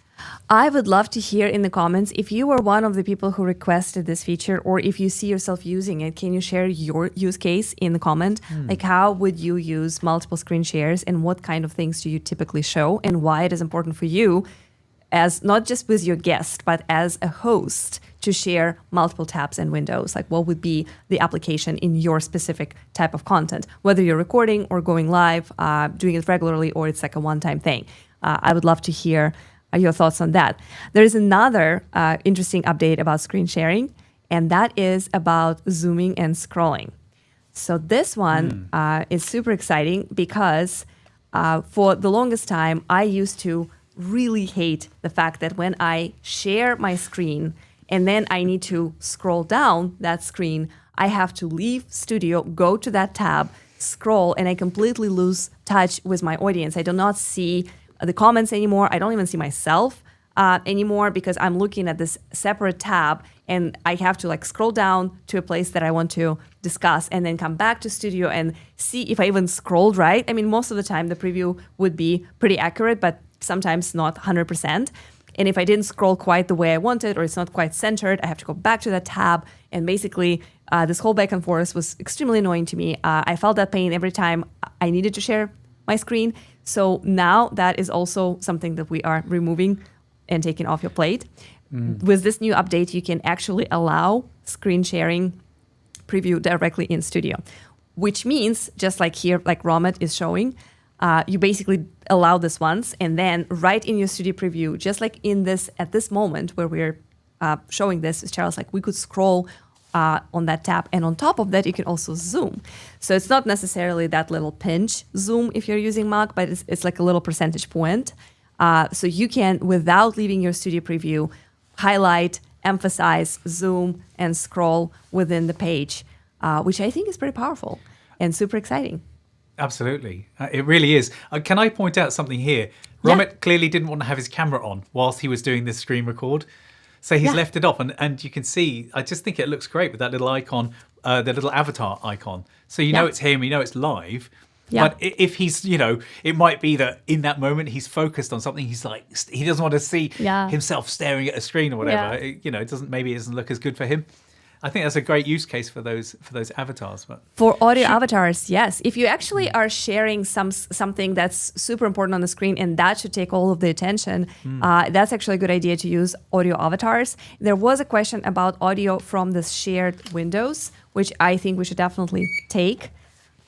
I would love to hear in the comments if you were one of the people who requested this feature, or if you see yourself using it. Can you share your use case in the comment? Like, how would you use multiple screen shares, and what kind of things do you typically show, and why it is important for you, as not just with your guest, but as a host, to share multiple tabs and windows? Like, what would be the application in your specific type of content, whether you're recording or going live, doing it regularly, or it's like a one-time thing. I would love to hear your thoughts on that. There is another interesting update about screen sharing, and that is about zooming and scrolling. So this one is super exciting because for the longest time, I used to really hate the fact that when I share my screen and then I need to scroll down that screen, I have to leave Studio, go to that tab, scroll, and I completely lose touch with my audience. I do not see the comments anymore. I don't even see myself anymore because I'm looking at this separate tab, and I have to scroll down to a place that I want to discuss and then come back to Studio and see if I even scrolled right. I mean, most of the time the preview would be pretty accurate, but sometimes not 100%. And if I didn't scroll quite the way I wanted, or it's not quite centered, I have to go back to that tab. And basically, this whole back and forth was extremely annoying to me. I felt that pain every time I needed to share my screen. So now that is also something that we are removing and taking off your plate. With this new update, you can actually allow screen sharing preview directly in Studio, which means, just like here, like Romet is showing, you basically allow this once, and then right in your Studio preview, just like at this moment where we're showing this with Charles, we could scroll on that tab, and on top of that, you can also zoom. So it's not necessarily that little pinch zoom if you're using Mac, but it's like a little percentage point. So you can, without leaving your Studio preview, highlight, emphasize, zoom, and scroll within the page, which I think is pretty powerful and super exciting. Absolutely. It really is. Can I point out something here? Romet clearly didn't want to have his camera on whilst he was doing this screen record. So he's left it off, and you can see, I just think it looks great with that little icon, the little avatar icon. So you know it's him, you know it's live. Yeah. But if he's, it might be that in that moment he's focused on something. He's he doesn't want to see himself staring at a screen or whatever. Yeah. It doesn't look as good for him. I think that's a great use case for those avatars. But for audio avatars, yes. If you actually are sharing something that's super important on the screen and that should take all of the attention, that's actually a good idea to use audio avatars. There was a question about audio from the shared windows, which I think we should definitely take.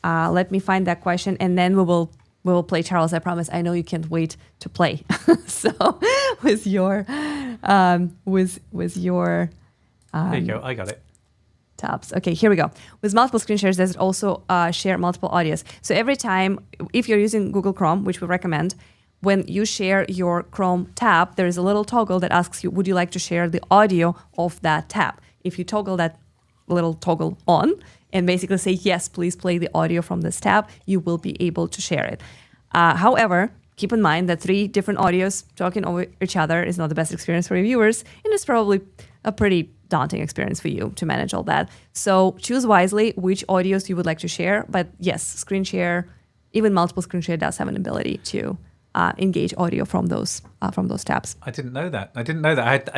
Let me find that question, and then we will play Charles. I promise. I know you can't wait to play. So with your there you go. I got it. Tabs. Okay, here we go. With multiple screen shares, does it also share multiple audios? So every time, if you're using Google Chrome, which we recommend, when you share your Chrome tab, there is a little toggle that asks you, would you like to share the audio of that tab? If you toggle that little toggle on and basically say, yes, please play the audio from this tab, you will be able to share it. However, keep in mind that 3 different audios talking over each other is not the best experience for your viewers, and it's probably a pretty daunting experience for you to manage all that. So choose wisely which audios you would like to share. But yes, screen share, even multiple screen share, does have an ability to engage audio from those tabs. I didn't know that.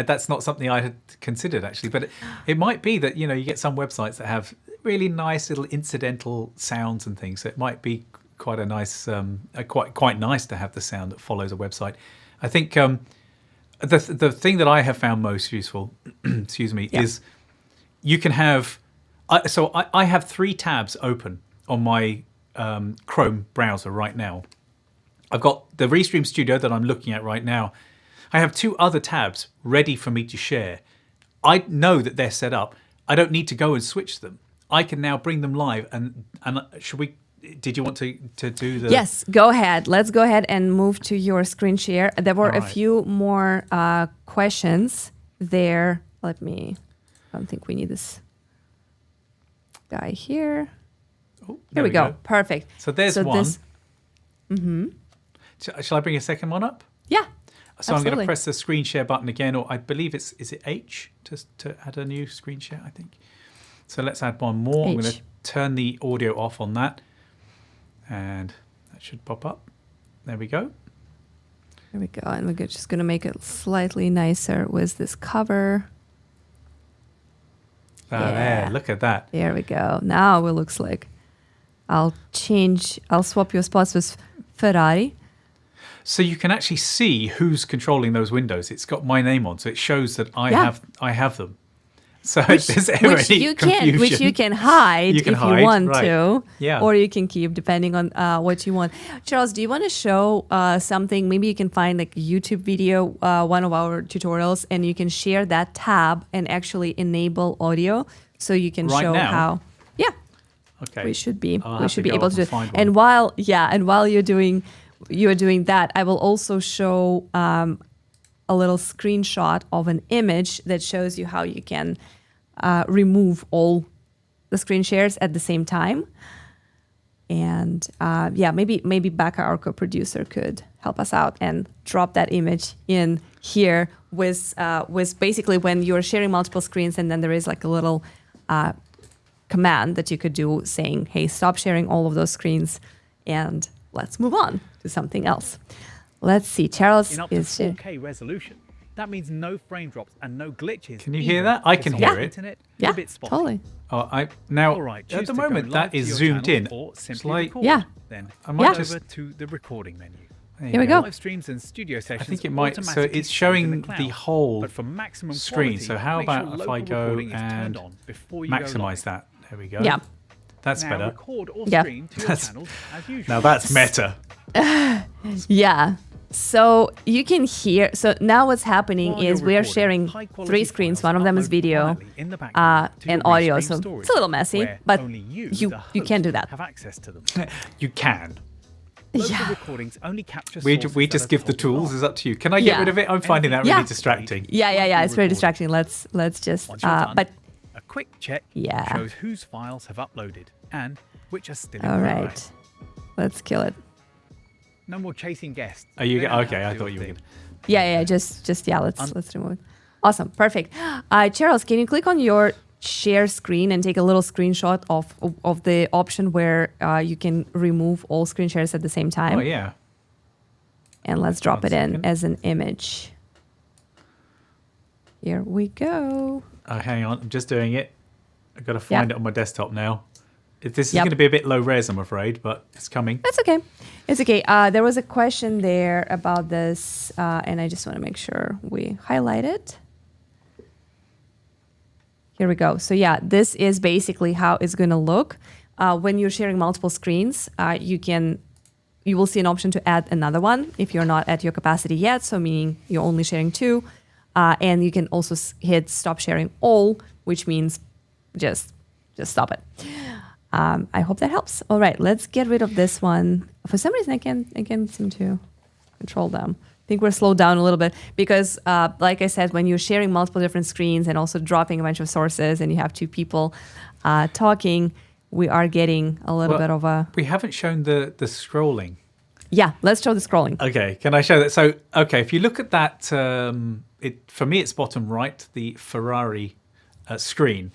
That's not something I had considered, actually. But it might be that you get some websites that have really nice little incidental sounds and things. So it might be quite a nice, quite nice to have the sound that follows a website. I think. The thing that I have found most useful, is you can have. I have 3 tabs open on my Chrome browser right now. I've got the Restream Studio that I'm looking at right now. I have 2 other tabs ready for me to share. I know that they're set up. I don't need to go and switch them. I can now bring them live. And should we? Did you want to do the... Yes, go ahead. Let's go ahead and move to your screen share. There were a few more questions there. I don't think we need this guy here. Oh, Here we go. Perfect. So there's one. Mm-hmm. Shall I bring a second one up? Yeah. So I'm going to press the screen share button again, or I believe is it H to add a new screen share, I think. So let's add one more. I'm going to turn the audio off on that. And that should pop up. There we go. There we go. And we're just going to make it slightly nicer with this cover. There, look at that. There we go. Now it looks like I'll swap your spots with Ferrari. So you can actually see who's controlling those windows. It's got my name on, so it shows that I have them. So if there's ever any confusion, which you can hide if you want to, or you can keep depending on what you want. Charles, do you want to show something? Maybe you can find like a YouTube video, one of our tutorials, and you can share that tab and actually enable audio, so you can show how. Yeah. Okay. We should be able to do it. And while you're doing that, I will also show a little screenshot of an image that shows you how you can remove all the screen shares at the same time. And maybe Becca, our co-producer, could help us out and drop that image in here with basically when you're sharing multiple screens, and then there is like a little command that you could do saying, hey, stop sharing all of those screens and let's move on to something else. Let's see. Charles in up to 4K resolution. That means no frame drops and no glitches. Can you hear that? I can hear it. Yeah, totally. Now at the moment that is zoomed in. It's like, then I might over to the recording menu. Here we go. Live streams and studio sessions. I think it might. So it's showing the whole screen. So how about if I go and maximize that? There we go. Yeah. That's now better. Record or stream to your channels as usual. Now that's meta. Yeah. So you can hear. So now what's happening is we are sharing 3 screens. One of them is video and audio. So it's a little messy, but you can do that. Have access to them. You can. Local recordings only capture we just give the tools. It's up to you. Can I get rid of it? I'm finding that really distracting. Yeah. It's very distracting. Let's just. But a quick check shows whose files have uploaded and which are still in progress. All right. Let's kill it. No more chasing guests. Are you okay? I thought you were good. Yeah. Just let's remove it. Awesome. Perfect. Charles, can you click on your share screen and take a little screenshot of the option where you can remove all screen shares at the same time? Oh yeah. And let's drop it in as an image. Here we go. Hang on, I'm just doing it. I've got to find it on my desktop now. This is going to be a bit low res, I'm afraid, but it's coming. That's okay. It's okay. There was a question there about this, and I just want to make sure we highlight it. Here we go. So yeah, this is basically how it's going to look. When you're sharing multiple screens, you will see an option to add another one if you're not at your capacity yet, so meaning you're only sharing 2. And you can also hit stop sharing all, which means just stop it. I hope that helps. All right, let's get rid of this one. For some reason, I can't seem to control them. I think we're slowed down a little bit because, like I said, when you're sharing multiple different screens and also dropping a bunch of sources and you have 2 people talking, we are getting a little bit of a... We haven't shown the scrolling. Yeah, let's show the scrolling. Okay, can I show that? So, okay, if you look at that, for me it's bottom right, the Ferrari screen.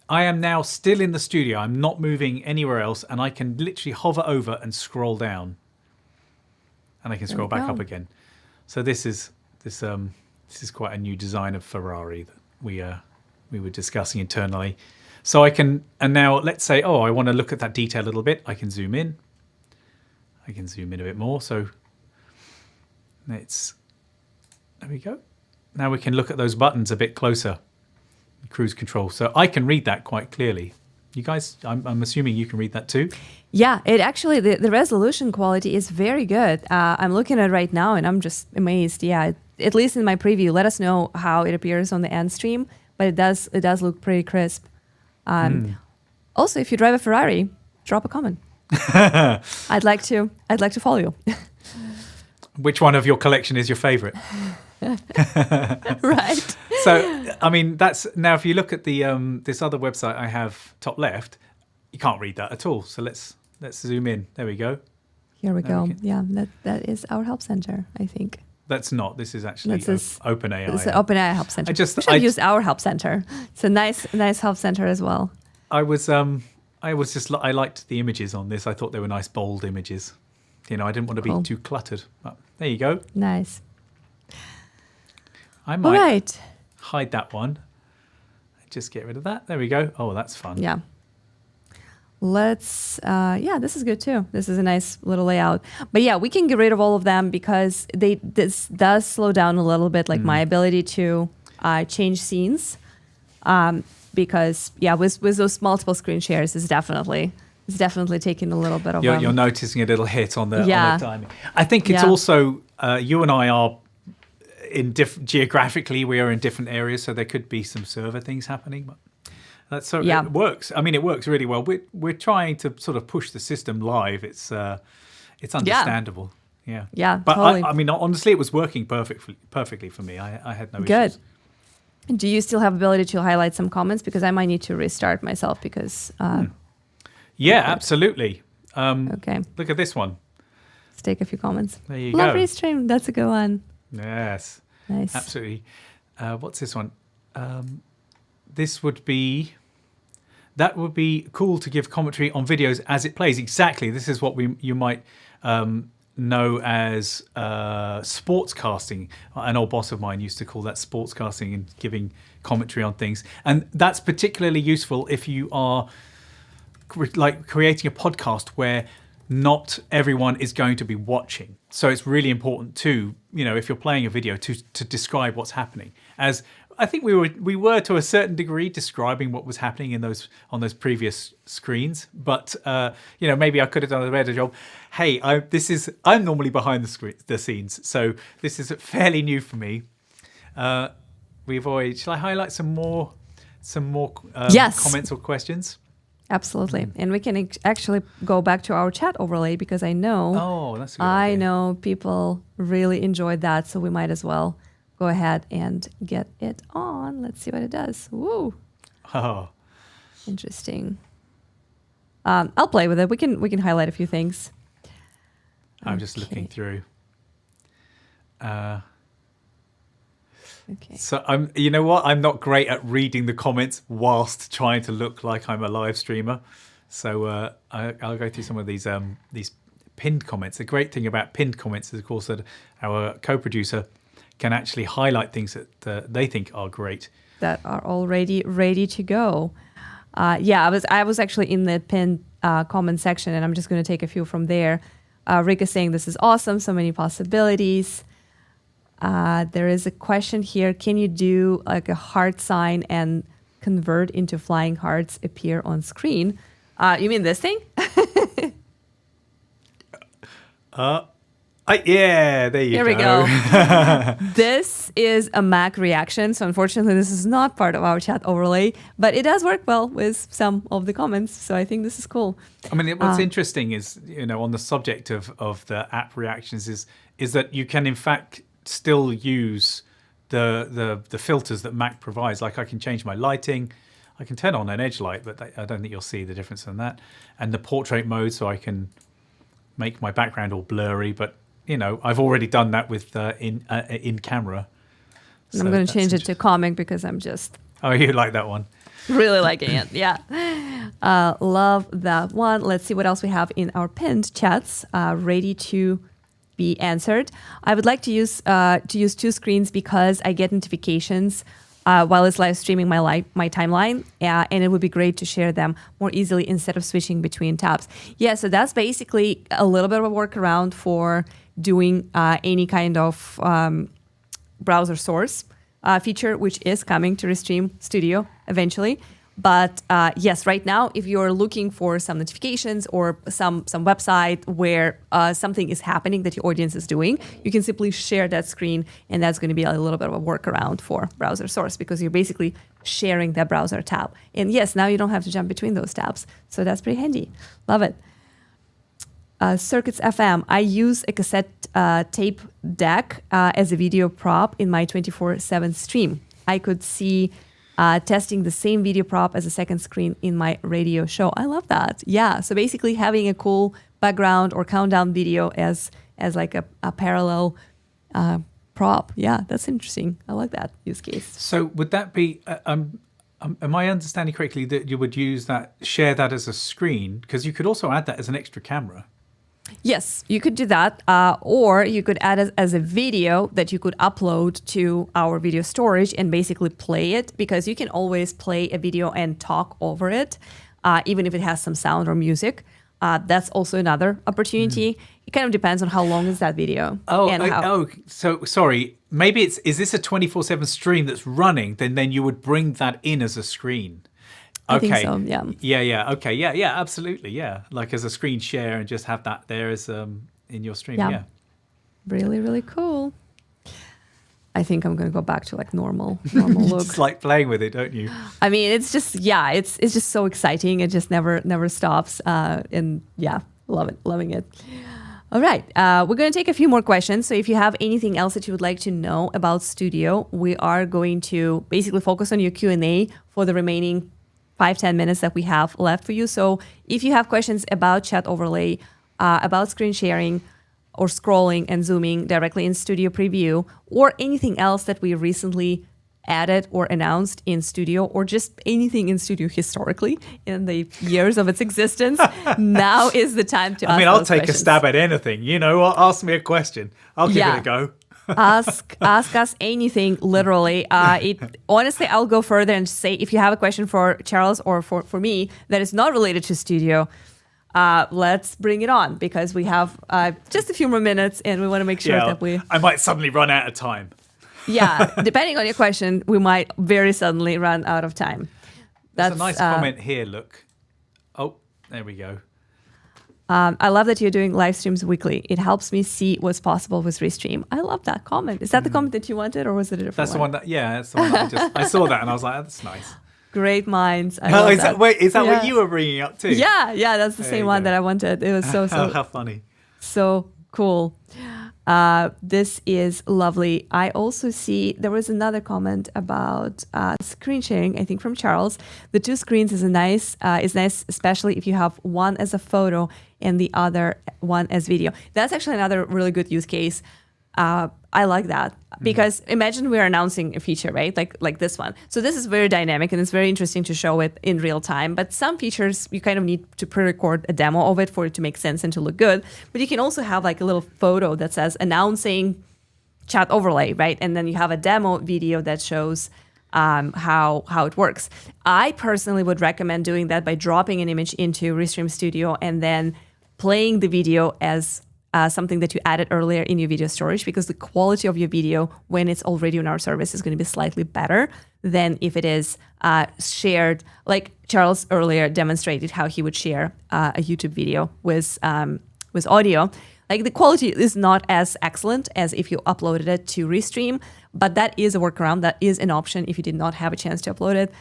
I am now still in the studio. I'm not moving anywhere else, and I can literally hover over and scroll down. And I can scroll back up again. So this is quite a new design of Ferrari that we were discussing internally. So I can, and now let's say, I want to look at that detail a little bit. I can zoom in. I can zoom in a bit more. So there we go. Now we can look at those buttons a bit closer. Cruise control. So I can read that quite clearly. You guys, I'm assuming you can read that too? Yeah, it actually, the resolution quality is very good. I'm looking at it right now and I'm just amazed. Yeah, at least in my preview. Let us know how it appears on the end stream, but it does look pretty crisp. Also, if you drive a Ferrari, drop a comment. I'd like to follow you. Which one of your collection is your favorite? Right. So, I mean, that's now if you look at the this other website I have top left, you can't read that at all. So let's zoom in. There we go. Here we go. Yeah, that is our help center, I think. That's not. This is actually OpenAI. It's an OpenAI help center. We should use our help center. It's a nice help center as well. I liked the images on this. I thought they were nice, bold images. I didn't want to be too cluttered. But there you go. Nice. I might hide that one. Just get rid of that. There we go. Oh, that's fun. Yeah. Let's, this is good too. This is a nice little layout. But yeah, we can get rid of all of them because this does slow down a little bit, like my ability to change scenes. Because with those multiple screen shares is definitely taking a little bit of. You're noticing a little hit on the timing. I think it's also you and I are in geographically we are in different areas, so there could be some server things happening. But it works. I mean, it works really well. We're trying to sort of push the system live. It's understandable. Yeah. Yeah. But totally. I mean, honestly, it was working perfectly for me. I had no issues. Do you still have ability to highlight some comments? Because I might need to restart myself because... Yeah, absolutely. Okay. Look at this one. Let's take a few comments. There you go. Love Restream. That's a good one. Yes. Nice. Absolutely. What's this one? That would be cool to give commentary on videos as it plays. Exactly. This is what you might... know as sportscasting. An old boss of mine used to call that sportscasting and giving commentary on things. And that's particularly useful if you are like creating a podcast where not everyone is going to be watching. So it's really important to, if you're playing a video to describe what's happening. As I think we were to a certain degree describing what was happening on those previous screens, but maybe I could have done a better job. Hey, I'm normally behind the scenes, so this is fairly new for me. Shall I highlight some more comments or questions? Absolutely, and we can actually go back to our chat overlay because I know. Oh, that's a good idea. I know people really enjoyed that, so we might as well go ahead and get it on. Let's see what it does. Woo! Oh, interesting. I'll play with it. We can highlight a few things. I'm just looking through. Okay. So you know what? I'm not great at reading the comments whilst trying to look like I'm a live streamer. So I'll go through some of these pinned comments. The great thing about pinned comments is, of course, that our co-producer can actually highlight things that they think are great, that are already ready to go. I was actually in the pinned comment section, and I'm just going to take a few from there. Rick is saying this is awesome, so many possibilities. There is a question here: can you do like a heart sign and convert into flying hearts appear on screen? You mean this thing? Yeah, there you go. Here we go. This is a Mac reaction, so unfortunately this is not part of our chat overlay, but it does work well with some of the comments, so I think this is cool. I mean, what's interesting is, on the subject of the app reactions is that you can in fact still use the filters that Mac provides. Like I can change my lighting, I can turn on an edge light, but I don't think you'll see the difference in that, and the portrait mode, so I can make my background all blurry, but I've already done that with in camera. So I'm going to change it to comic because I'm just... Oh, you like that one? Really liking it, yeah. Love that one. Let's see what else we have in our pinned chats ready to be answered. I would like to use two screens because I get notifications while it's live streaming my timeline, and it would be great to share them more easily instead of switching between tabs. Yeah, so that's basically a little bit of a workaround for doing any kind of browser source feature, which is coming to Restream Studio eventually. But yes, right now, if you're looking for some notifications or some website where something is happening that your audience is doing, you can simply share that screen, and that's going to be a little bit of a workaround for browser source because you're basically sharing that browser tab. And yes, now you don't have to jump between those tabs. So that's pretty handy. Love it. Circuits FM. I use a cassette tape deck as a video prop in my 24/7 stream. I could see testing the same video prop as a second screen in my radio show. I love that. Yeah. So basically having a cool background or countdown video as like a parallel prop. Yeah, that's interesting. I like that use case. So would that be, am I understanding correctly that you would share that as a screen? Because you could also add that as an extra camera. Yes, you could do that. Or you could add it as a video that you could upload to our video storage and basically play it, because you can always play a video and talk over it, even if it has some sound or music. That's also another opportunity. It kind of depends on how long is that video. So sorry. Maybe is this a 24/7 stream that's running? Then you would bring that in as a screen. I think so, yeah. Yeah. Okay. Yeah. Absolutely. Yeah. Like as a screen share and just have that there as in your stream. Yeah. Really, really cool. I think I'm going to go back to like normal look. Just like playing with it, don't you? I mean, it's just so exciting. It just never stops. And yeah, loving it. All right, we're going to take a few more questions. So if you have anything else that you would like to know about Studio, we are going to basically focus on your Q&A for the remaining 5-10 minutes that we have left for you. So if you have questions about chat overlay, about screen sharing, or scrolling and zooming directly in Studio Preview, or anything else that we recently added or announced in Studio, or just anything in Studio historically in the years of its existence, now is the time to ask I'll take questions. a stab at anything. Ask me a question. I'll give it a go. ask us anything, literally. Honestly, I'll go further and say, if you have a question for Charles or for me that is not related to Studio, let's bring it on, because we have just a few more minutes and we want to make sure that I might suddenly run out of time. Yeah, depending on your question, we might very suddenly run out of time. That's a nice comment here, look. Oh, there we go. I love that you're doing live streams weekly. It helps me see what's possible with Restream. I love that comment. Is that the comment that you wanted, or was it a different one? That's the one that I saw that and I was like, oh, that's nice. Great minds. Is that what you were bringing up too? Yeah, that's the same one that I wanted. It was so how funny. So cool. This is lovely. I also see there was another comment about screen sharing, I think from Charles. The two screens is nice, especially if you have one as a photo and the other one as video. That's actually another really good use case. I like that, because imagine we're announcing a feature, right? Like this one. So this is very dynamic and it's very interesting to show it in real time. But some features you kind of need to pre-record a demo of it for it to make sense and to look good. But you can also have like a little photo that says announcing chat overlay, right? And then you have a demo video that shows how it works. I personally would recommend doing that by dropping an image into Restream Studio and then playing the video as something that you added earlier in your video storage, because the quality of your video when it's already on our service is going to be slightly better than if it is shared. Like Charles earlier demonstrated how he would share a YouTube video with audio. Like the quality is not as excellent as if you uploaded it to Restream, but that is a workaround. That is an option if you did not have a chance to upload it.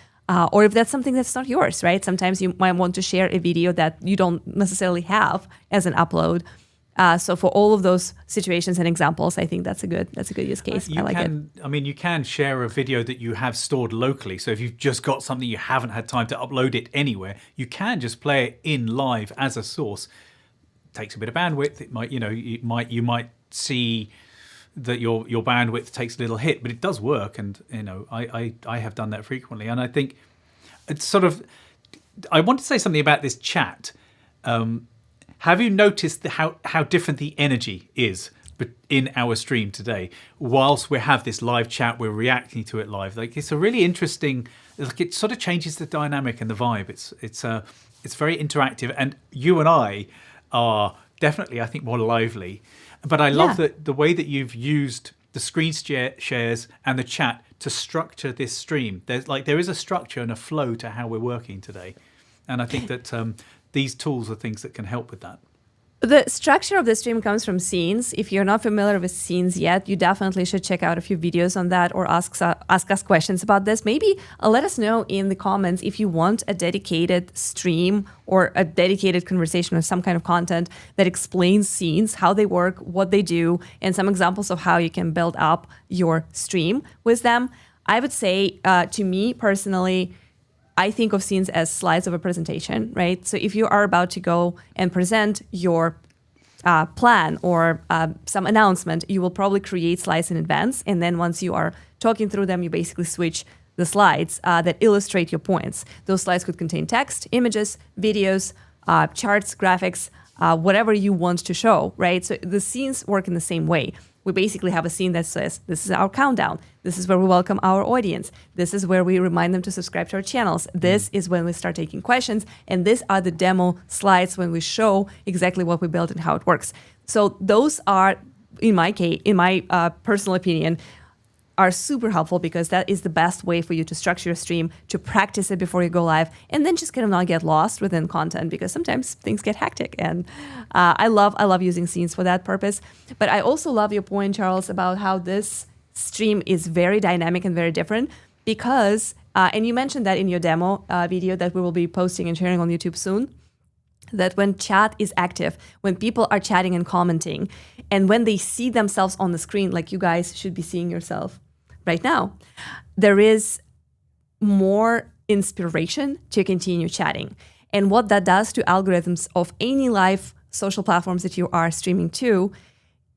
Or if that's something that's not yours, right? Sometimes you might want to share a video that you don't necessarily have as an upload. So for all of those situations and examples, I think that's a good use case. I like it. I mean, you can share a video that you have stored locally. So if you've just got something you haven't had time to upload it anywhere, you can just play it in live as a source. It takes a bit of bandwidth. It might, you might see that your bandwidth takes a little hit, but it does work. And I have done that frequently. And I think it's sort of. I want to say something about this chat. Have you noticed how different the energy is in our stream today? Whilst we have this live chat, we're reacting to it live. Like, it's a really interesting. Like, it sort of changes the dynamic and the vibe. It's very interactive, and you and I are definitely, I think, more lively. But I love that the way that you've used the screen shares and the chat to structure this stream. There is a structure and a flow to how we're working today, and I think that. These tools are things that can help with that. The structure of the stream comes from scenes. If you're not familiar with scenes yet, you definitely should check out a few videos on that, or ask us questions about this. Maybe let us know in the comments if you want a dedicated stream or a dedicated conversation or some kind of content that explains scenes, how they work, what they do, and some examples of how you can build up your stream with them. I would say, to me personally, I think of scenes as slides of a presentation, right? So if you are about to go and present your plan or some announcement, you will probably create slides in advance. And then once you are talking through them, you basically switch the slides that illustrate your points. Those slides could contain text, images, videos, charts, graphics, whatever you want to show, right? So the scenes work in the same way. We basically have a scene that says, this is our countdown. This is where we welcome our audience. This is where we remind them to subscribe to our channels. This is when we start taking questions. And these are the demo slides when we show exactly what we built and how it works. So those are, in my case, in my personal opinion, are super helpful because that is the best way for you to structure your stream, to practice it before you go live, and then just kind of not get lost within content because sometimes things get hectic. And I love using scenes for that purpose. But I also love your point, Charles, about how this stream is very dynamic and very different because, and you mentioned that in your demo video that we will be posting and sharing on YouTube soon, that when chat is active, when people are chatting and commenting, and when they see themselves on the screen, like you guys should be seeing yourself right now, there is more inspiration to continue chatting. And what that does to algorithms of any live social platforms that you are streaming to,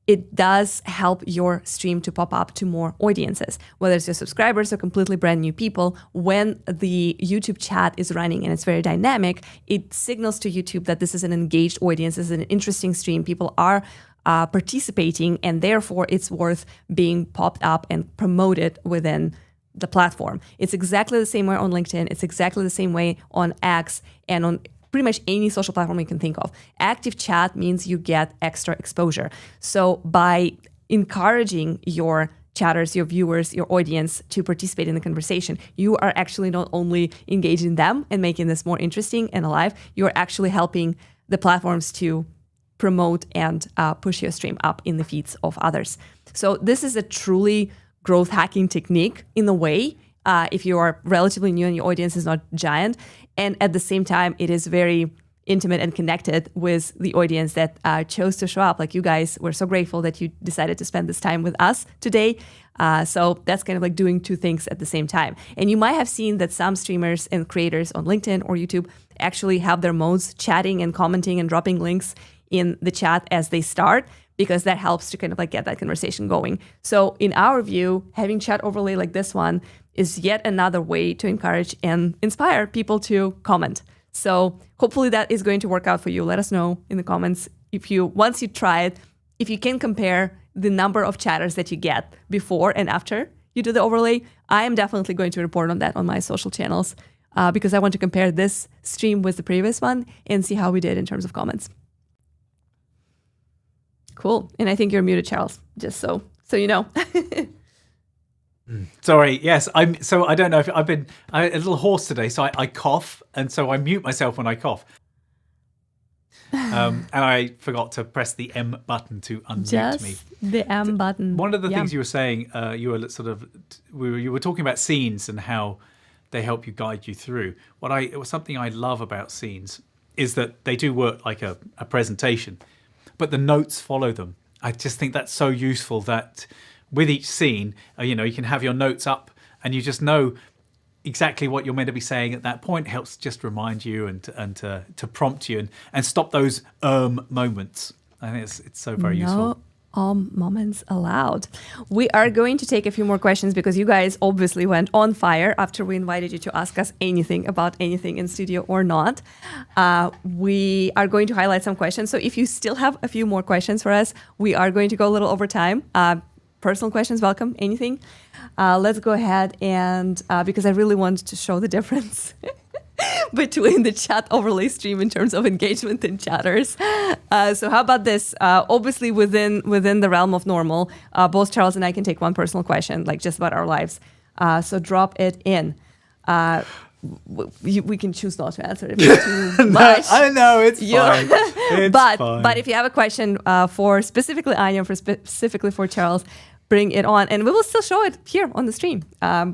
it does help your stream to pop up to more audiences, whether it's your subscribers or completely brand new people. When the YouTube chat is running and it's very dynamic, it signals to YouTube that this is an engaged audience, this is an interesting stream. People are participating, and therefore it's worth being popped up and promoted within the platform. It's exactly the same way on LinkedIn. It's exactly the same way on X and on pretty much any social platform you can think of. Active chat means you get extra exposure. So by encouraging your chatters, your viewers, your audience to participate in the conversation, you are actually not only engaging them and making this more interesting and alive, you're actually helping the platforms to promote and push your stream up in the feeds of others. So this is a truly growth hacking technique in a way, if you are relatively new and your audience is not giant. And at the same time, it is very intimate and connected with the audience that chose to show up. Like you guys, we're so grateful that you decided to spend this time with us today. So that's kind of like doing two things at the same time. And you might have seen that some streamers and creators on LinkedIn or YouTube actually have their modes chatting and commenting and dropping links in the chat as they start, because that helps to kind of like get that conversation going. So in our view, having chat overlay like this one is yet another way to encourage and inspire people to comment. So hopefully that is going to work out for you. Let us know in the comments if you, once you try it, if you can compare the number of chatters that you get before and after you do the overlay. I am definitely going to report on that on my social channels because I want to compare this stream with the previous one and see how we did in terms of comments. Cool. And I think you're muted, Charles, just so you know. Sorry. Yes. So I don't know if I'm a little hoarse today. So I cough. And so I mute myself when I cough. And I forgot to press the M button to unmute me. The M button. One of the things you were saying, you were sort of, you were talking about scenes and how they help you guide you through. It was something I love about scenes is that they do work like a presentation, but the notes follow them. I just think that's so useful that with each scene, you can have your notes up and you just know exactly what you're meant to be saying at that point. It helps just remind you and to prompt you and stop those moments. I think it's so very useful. Moments allowed. We are going to take a few more questions because you guys obviously went on fire after we invited you to ask us anything about anything in studio or not. We are going to highlight some questions. So if you still have a few more questions for us, we are going to go a little over time. Personal questions, welcome, anything. Let's go ahead and, because I really want to show the difference between the chat overlay stream in terms of engagement and chatters. So how about this? Obviously within the realm of normal, both Charles and I can take one personal question, like just about our lives. So drop it in. We can choose not to answer it too much. I know, it's fine. It's fine. But if you have a question for specifically Anya, specifically for Charles, bring it on, and we will still show it here on the stream.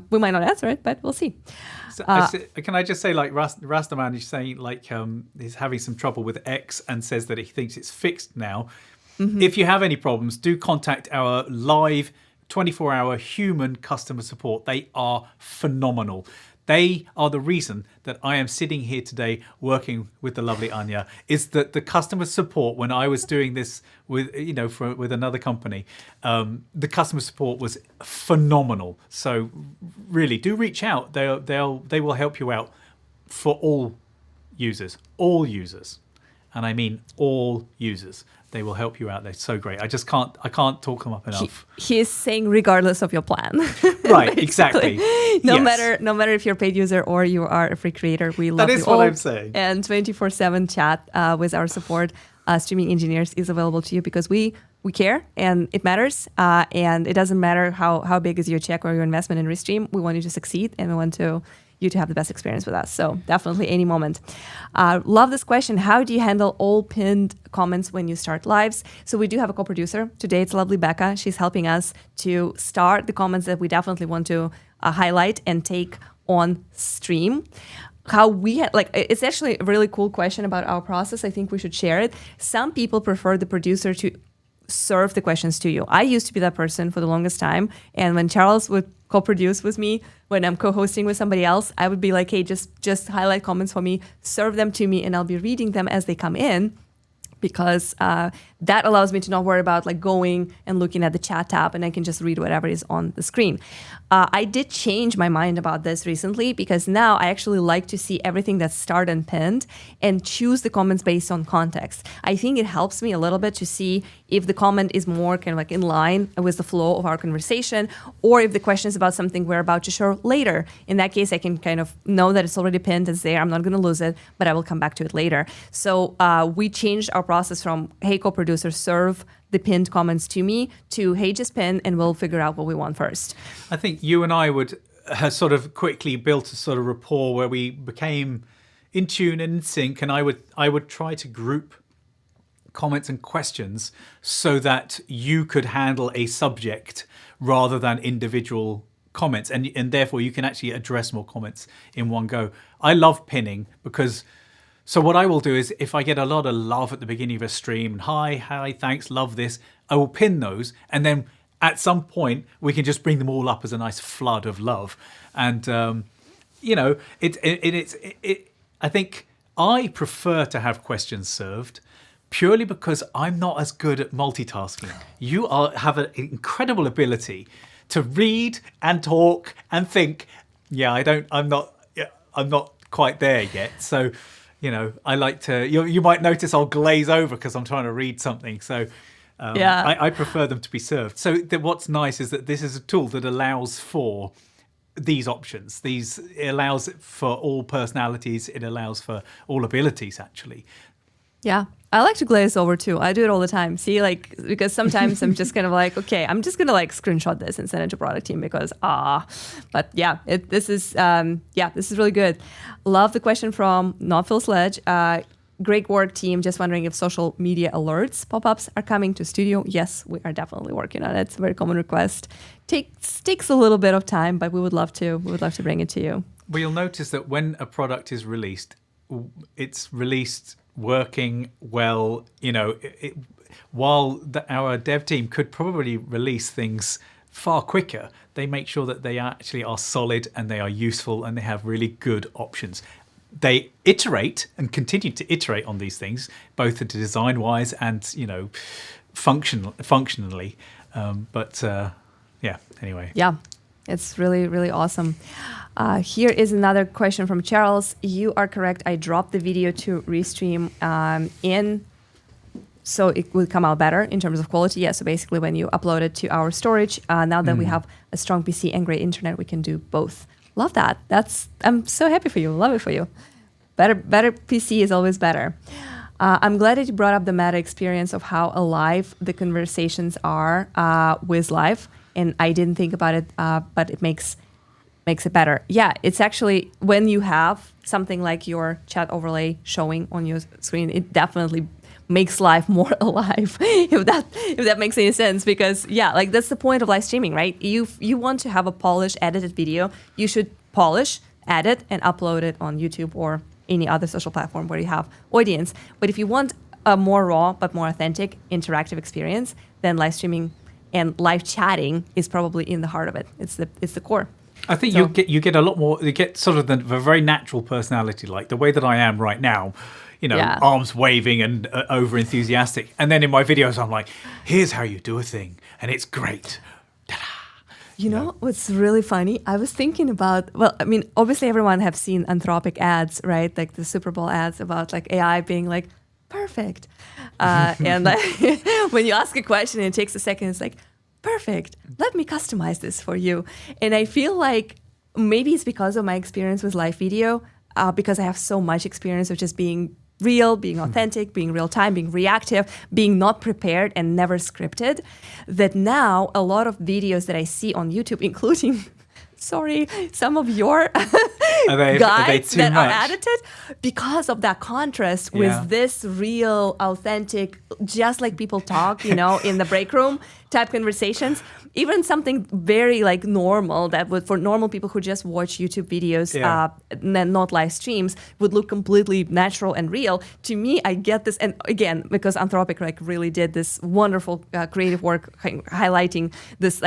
We might not answer it, but we'll see. So, can I just say, like Rastaman is saying, like he's having some trouble with X and says that he thinks it's fixed now. Mm-hmm. If you have any problems, do contact our live 24-hour human customer support. They are phenomenal. They are the reason that I am sitting here today working with the lovely Anya. Is that the customer support, when I was doing this with with another company, the customer support was phenomenal. So really, do reach out. They will help you out for all users, and I mean all users. They will help you out. They're so great. I can't talk them up enough. He is saying regardless of your plan. Right, exactly. No matter if you're a paid user or you are a free creator, we love you all. That is what I'm saying. And 24/7 chat with our support streaming engineers is available to you because we care and it matters. And it doesn't matter how big is your check or your investment in Restream. We want you to succeed and we want you to have the best experience with us. So definitely any moment. Love this question. How do you handle all pinned comments when you start lives? So we do have a co-producer. Today it's lovely Becca. She's helping us to start the comments that we definitely want to highlight and take on stream. How we it's actually a really cool question about our process. I think we should share it. Some people prefer the producer to serve the questions to you. I used to be that person for the longest time. And when Charles would co-produce with me, when I'm co-hosting with somebody else, I would be like, hey, just highlight comments for me, serve them to me, and I'll be reading them as they come in. Because that allows me to not worry about going and looking at the chat tab, and I can just read whatever is on the screen. I did change my mind about this recently because now I actually like to see everything that's starred and pinned and choose the comments based on context. I think it helps me a little bit to see if the comment is more kind of in line with the flow of our conversation, or if the question is about something we're about to share later. In that case, I can kind of know that it's already pinned, it's there, I'm not going to lose it, but I will come back to it later. So we changed our process from, hey, co-producer, serve the pinned comments to me, to, hey, just pin, and we'll figure out what we want first. I think you and I would have sort of quickly built a sort of rapport where we became in tune and in sync, and I would try to group comments and questions so that you could handle a subject rather than individual comments, and therefore you can actually address more comments in one go. I love pinning because, so what I will do is if I get a lot of love at the beginning of a stream, and hi, thanks, love this, I will pin those, and then at some point we can just bring them all up as a nice flood of love. And I think I prefer to have questions served purely because I'm not as good at multitasking. You have an incredible ability to read and talk and think. Yeah, I'm not quite there yet. So, I like to. You might notice I'll glaze over because I'm trying to read something. So, I prefer them to be served. So, what's nice is that this is a tool that allows for these options. It allows for all personalities. It allows for all abilities, actually. Yeah, I like to glaze over too. I do it all the time. See, because sometimes I'm just kind of like, okay, I'm just gonna screenshot this and send it to product team because But yeah, this is really good. Love the question from Not Phil Sledge. Great work, team. Just wondering if social media alerts pop-ups are coming to Studio. Yes, we are definitely working on it. It's a very common request. Takes a little bit of time, but we would love to bring it to you. Well, you'll notice that when a product is released, it's released working well. While our dev team could probably release things far quicker, they make sure that they actually are solid and they are useful and they have really good options. They iterate and continue to iterate on these things, both design-wise and functionally. Anyway. Yeah, it's really, really awesome. Here is another question from Charles. You are correct. I dropped the video to Restream so it will come out better in terms of quality. Yeah, so basically when you upload it to our storage, now that we have a strong PC and great internet, we can do both. Love that. I'm so happy for you. Love it for you. Better PC is always better. I'm glad that you brought up the meta experience of how alive the conversations are with live. And I didn't think about it, but it makes it better. Yeah, it's actually when you have something like your chat overlay showing on your screen, it definitely makes life more alive, if that makes any sense. Because that's the point of live streaming, right? You want to have a polished, edited video. You should polish, edit, and upload it on YouTube or any other social platform where you have audience. But if you want a more raw but more authentic interactive experience, then live streaming and live chatting is probably in the heart of it. It's the core. I think you get a lot more. You get sort of the very natural personality, like the way that I am right now. Arms waving and over enthusiastic. And then in my videos, I'm like, here's how you do a thing, and it's great. You know what's really funny? I was thinking about, obviously everyone have seen Anthropic ads, right? Like the Super Bowl ads about like AI being like perfect. And like, when you ask a question and it takes a second, it's like, perfect. Let me customize this for you. And I feel like maybe it's because of my experience with live video, because I have so much experience of just being real, being authentic, being real time, being reactive, being not prepared and never scripted, that now a lot of videos that I see on YouTube, including, some of your guides that are edited, because of that contrast with this real, authentic, just like people talk, in the break room type conversations. Even something very like normal that would, for normal people who just watch YouTube videos, not live streams, would look completely natural and real. To me, I get this, and again, because Anthropic like really did this wonderful creative work highlighting this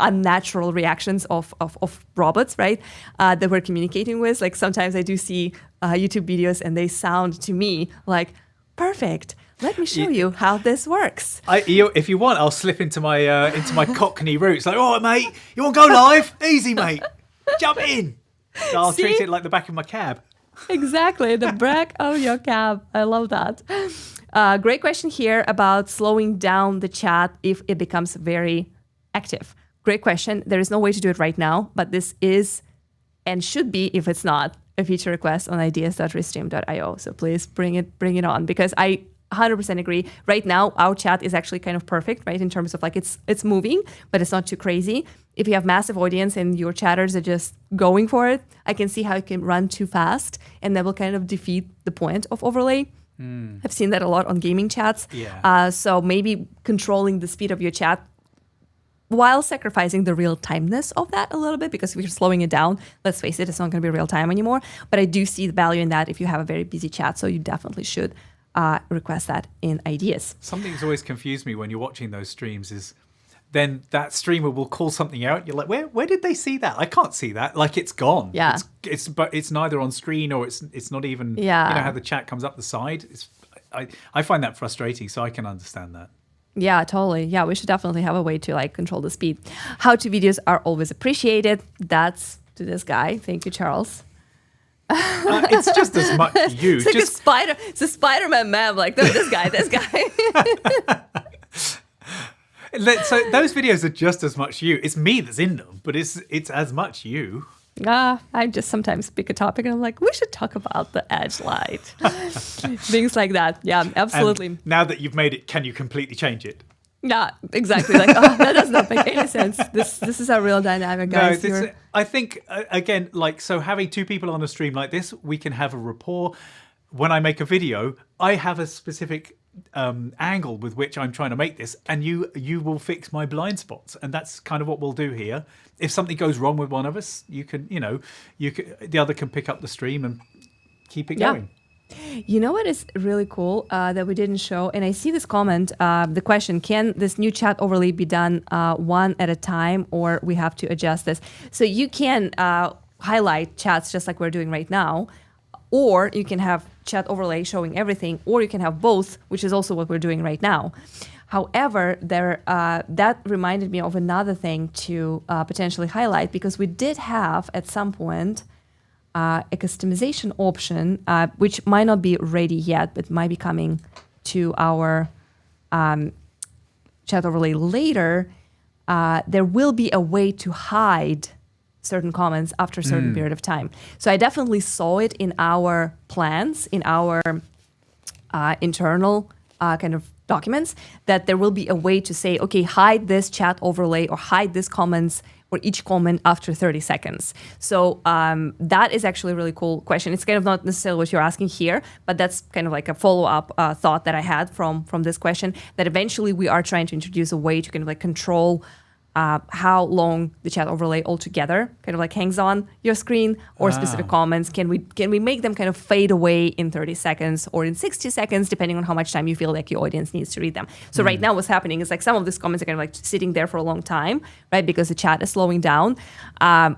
unnatural reactions of robots, right? That we're communicating with. Like sometimes I do see YouTube videos and they sound to me like perfect. Let me show you how this works. If you want, I'll slip into my Cockney roots. Like, all right, mate, you want to go live? Easy, mate. Jump in. So I'll treat it like the back of my cab. Exactly, the back of your cab. I love that. Great question here about slowing down the chat if it becomes very active. Great question. There is no way to do it right now, but this is and should be, if it's not, a feature request on ideas.restream.io. So please bring it on, because I 100% agree. Right now, our chat is actually kind of perfect, right? In terms of like it's moving, but it's not too crazy. If you have massive audience and your chatters are just going for it, I can see how it can run too fast, and that will kind of defeat the point of overlay. I've seen that a lot on gaming chats. So maybe controlling the speed of your chat while sacrificing the real timeness of that a little bit, because if you're slowing it down, let's face it, it's not going to be real time anymore. But I do see the value in that if you have a very busy chat, so you definitely should request that in ideas. Something that's always confused me when you're watching those streams is then that streamer will call something out. You're like, where did they see that? I can't see that. Like it's gone. Yeah. But it's neither on screen or it's not even. Yeah. You know how the chat comes up the side. I find that frustrating, so I can understand that. Yeah, totally. Yeah, we should definitely have a way to like control the speed. How-to videos are always appreciated. That's to this guy. Thank you, Charles. It's just as much you. It's like it's a Spider-Man meme. Like this guy. So those videos are just as much you. It's me that's in them, but it's as much you. I just sometimes pick a topic and I'm like, we should talk about the edge light. Things like that. Yeah, absolutely. And now that you've made it, can you completely change it? Yeah, exactly. Like, that does not make any sense. This is a real dynamic, guys. No, I think, again, like, so having two people on a stream like this, we can have a rapport. When I make a video, I have a specific angle with which I'm trying to make this, and you will fix my blind spots, and that's kind of what we'll do here. If something goes wrong with one of us, the other can pick up the stream and keep it going. You know what is really cool that we didn't show, and I see this comment, the question, can this new chat overlay be done one at a time, or we have to adjust this? So you can highlight chats just like we're doing right now, or you can have chat overlay showing everything, or you can have both, which is also what we're doing right now. However, that reminded me of another thing to potentially highlight, because we did have at some point a customization option, which might not be ready yet, but might be coming to our chat overlay later. There will be a way to hide certain comments after a certain period of time. So I definitely saw it in our plans, in our internal kind of documents, that there will be a way to say, okay, hide this chat overlay or hide this comments or each comment after 30 seconds. So that is actually a really cool question. It's kind of not necessarily what you're asking here, but that's kind of like a follow-up thought that I had from this question, that eventually we are trying to introduce a way to kind of like control how long the chat overlay altogether kind of like hangs on your screen, or specific comments. Can we make them kind of fade away in 30 seconds or in 60 seconds, depending on how much time you feel like your audience needs to read them. So right now what's happening is like some of these comments are kind of like sitting there for a long time, right? Because the chat is slowing down.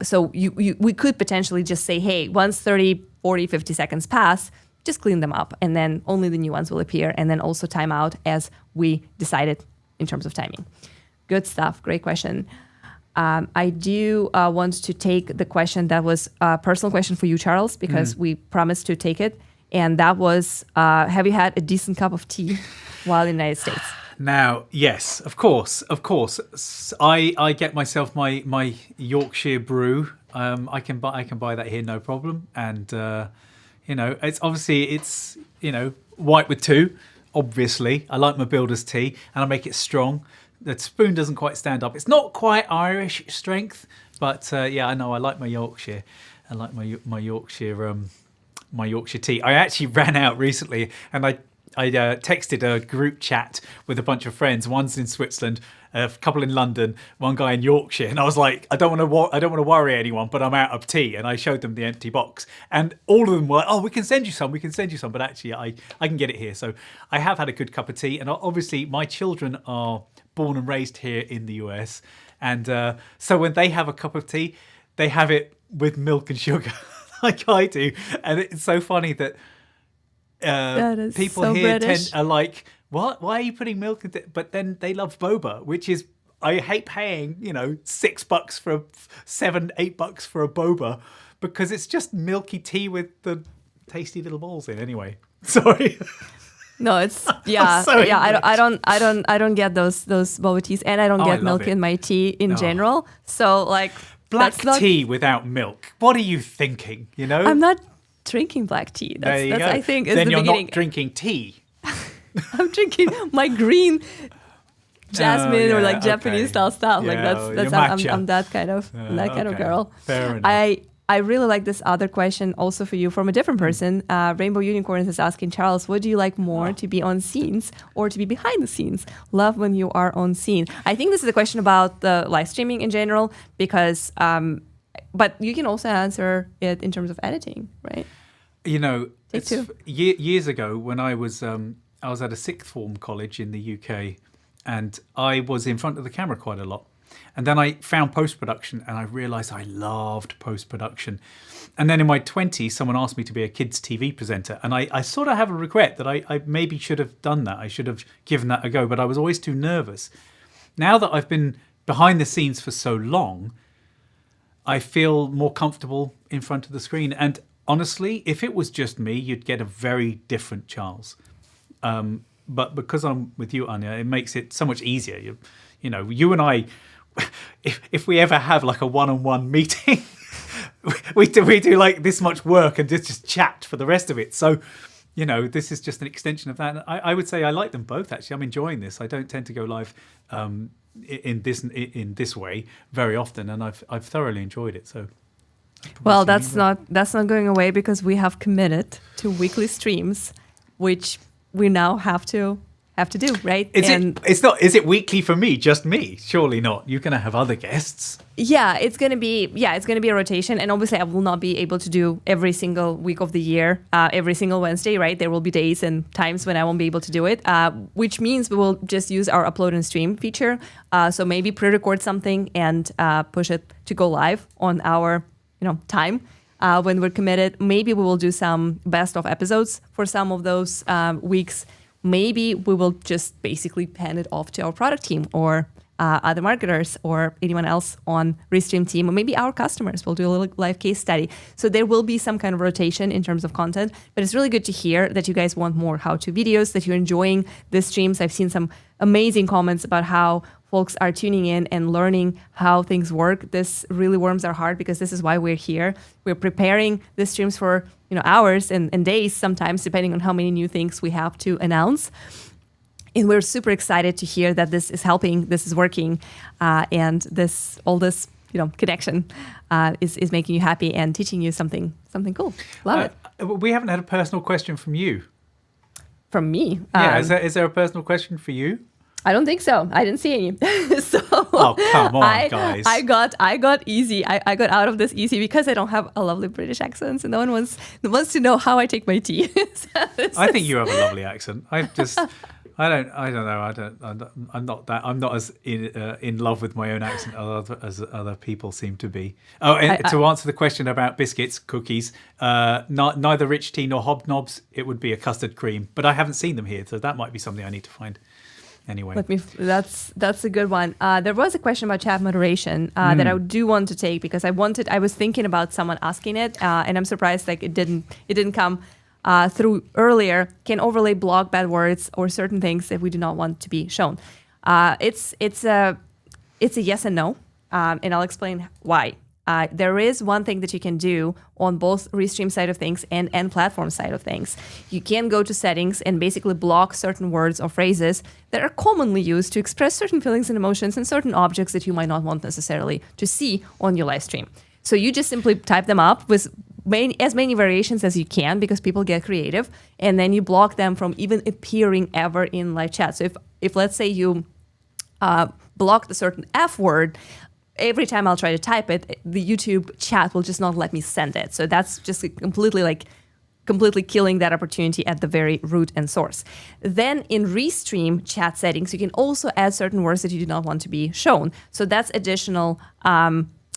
So we could potentially just say, hey, once 30, 40, 50 seconds pass, just clean them up, and then only the new ones will appear, and then also time out as we decided in terms of timing. Good stuff. Great question. I do want to take the question that was a personal question for you, Charles, because we promised to take it. And that was, have you had a decent cup of tea while in the United States? Now, yes, of course. I get myself my Yorkshire brew. I can buy that here, no problem. And it's obviously white with two. Obviously, I like my builder's tea, and I make it strong. The spoon doesn't quite stand up. It's not quite Irish strength, but I know I like my Yorkshire. I like my Yorkshire tea. I actually ran out recently, and I texted a group chat with a bunch of friends. One's in Switzerland, a couple in London, one guy in Yorkshire, and I was like, I don't want to worry anyone, but I'm out of tea. And I showed them the empty box, and all of them were, oh, we can send you some. But actually, I can get it here. So I have had a good cup of tea, and obviously my children are born and raised here in the US, and so when they have a cup of tea, they have it with milk and sugar, like I do. And it's so funny that people so here British. are like, what? Why are you putting milk in it? But then they love boba, which is, I hate paying $6 for $7-8 for a boba, because it's just milky tea with the tasty little balls in. Anyway, sorry. No, it's I don't get those boba teas, and I don't get milk in my tea in general. So like black tea without milk. What are you thinking? I'm not drinking black tea. That's I think is then the you're beginning. not drinking tea. I'm drinking my green jasmine or like Japanese style stuff. Like that's I'm that kind of girl. Fair enough. I really like this other question also for you from a different person. Rainbow Unicorns is asking, Charles, what do you like more, to be on scenes or to be behind the scenes? Love when you are on scene. I think this is a question about the live streaming in general, because, but you can also answer it in terms of editing, right? Years ago when I was at a sixth form college in the UK, and I was in front of the camera quite a lot. And then I found post-production, and I realised I loved post-production. And then in my 20s, someone asked me to be a kids' TV presenter. And I sort of have a regret that I maybe should have done that. I should have given that a go, but I was always too nervous. Now that I've been behind the scenes for so long, I feel more comfortable in front of the screen. And honestly, if it was just me, you'd get a very different Charles. But because I'm with you, Anya, it makes it so much easier. You and I, if we ever have like a one-on-one meeting, we do like this much work and just chat for the rest of it. So, this is just an extension of that. I would say I like them both. Actually, I'm enjoying this. I don't tend to go live in this way very often, and I've thoroughly enjoyed it. So, well, that's not going away, because we have committed to weekly streams, which we now have to do, right? Is it weekly for me? Just me? Surely not. You're going to have other guests. Yeah, it's going to be a rotation, and obviously I will not be able to do every single week of the year, every single Wednesday, right? There will be days and times when I won't be able to do it, which means we will just use our upload and stream feature. So maybe pre-record something and push it to go live on our time. When we're committed, maybe we will do some best of episodes for some of those weeks. Maybe we will just basically hand it off to our product team or other marketers or anyone else on Restream team, or maybe our customers will do a little live case study. So there will be some kind of rotation in terms of content, but it's really good to hear that you guys want more how-to videos, that you're enjoying the streams. I've seen some amazing comments about how folks are tuning in and learning how things work. This really warms our heart, because this is why we're here. We're preparing the streams for hours and days sometimes, depending on how many new things we have to announce. And we're super excited to hear that this is helping, this is working, and all this connection is making you happy and teaching you something cool. Love it. We haven't had a personal question from you. From me? Yeah, is there a personal question for you? I don't think so. I didn't see any. So oh, come on, guys. I got easy. I got out of this easy because I don't have a lovely British accent, so no one wants to know how I take my tea. I think you have a lovely accent. I don't know. I'm not as in love with my own accent as other people seem to be. Oh, and to answer the question about biscuits, cookies, neither rich tea nor hobnobs. It would be a custard cream, but I haven't seen them here, so that might be something I need to find. Anyway, that's a good one. There was a question about chat moderation that I do want to take because I was thinking about someone asking it, and I'm surprised like it didn't come through earlier. Can overlay block bad words or certain things that we do not want to be shown? It's a yes and no, and I'll explain why. There is one thing that you can do on both Restream side of things and platform side of things. You can go to settings and basically block certain words or phrases that are commonly used to express certain feelings and emotions and certain objects that you might not want necessarily to see on your live stream. So you just simply type them up with as many variations as you can because people get creative, and then you block them from even appearing ever in live chat. So if let's say you blocked a certain F word, every time I'll try to type it, the YouTube chat will just not let me send it. So that's just completely killing that opportunity at the very root and source. Then in Restream chat settings, you can also add certain words that you do not want to be shown. So that's additional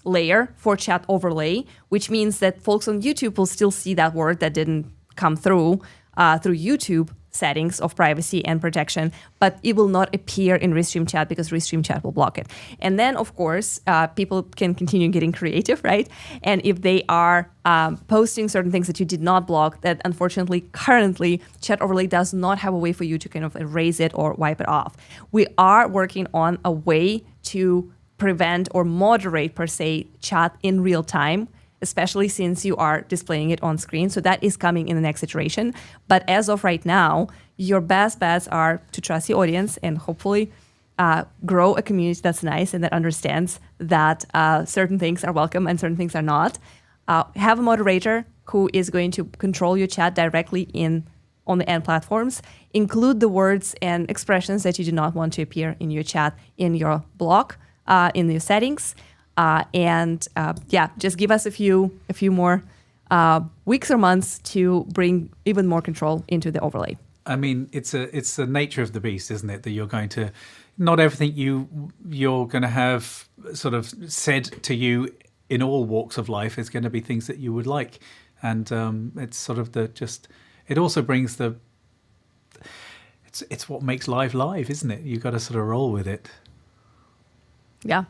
layer for chat overlay, which means that folks on YouTube will still see that word that didn't come through YouTube settings of privacy and protection, but it will not appear in Restream chat because Restream chat will block it. And then, of course, people can continue getting creative, right? And if they are posting certain things that you did not block, that unfortunately, currently, chat overlay does not have a way for you to kind of erase it or wipe it off. We are working on a way to prevent or moderate, per se, chat in real time, especially since you are displaying it on screen. So that is coming in the next iteration. But as of right now, your best bets are to trust the audience and hopefully grow a community that's nice and that understands that certain things are welcome and certain things are not. Have a moderator who is going to control your chat directly on the end platforms. Include the words and expressions that you do not want to appear in your chat in your block, in your settings. Just give us a few more weeks or months to bring even more control into the overlay. I mean, it's the nature of the beast, isn't it? That you're going to, not everything you're going to have sort of said to you in all walks of life is going to be things that you would like, and it's sort of it also brings it's what makes live, isn't it? You've got to sort of roll with it. Yeah,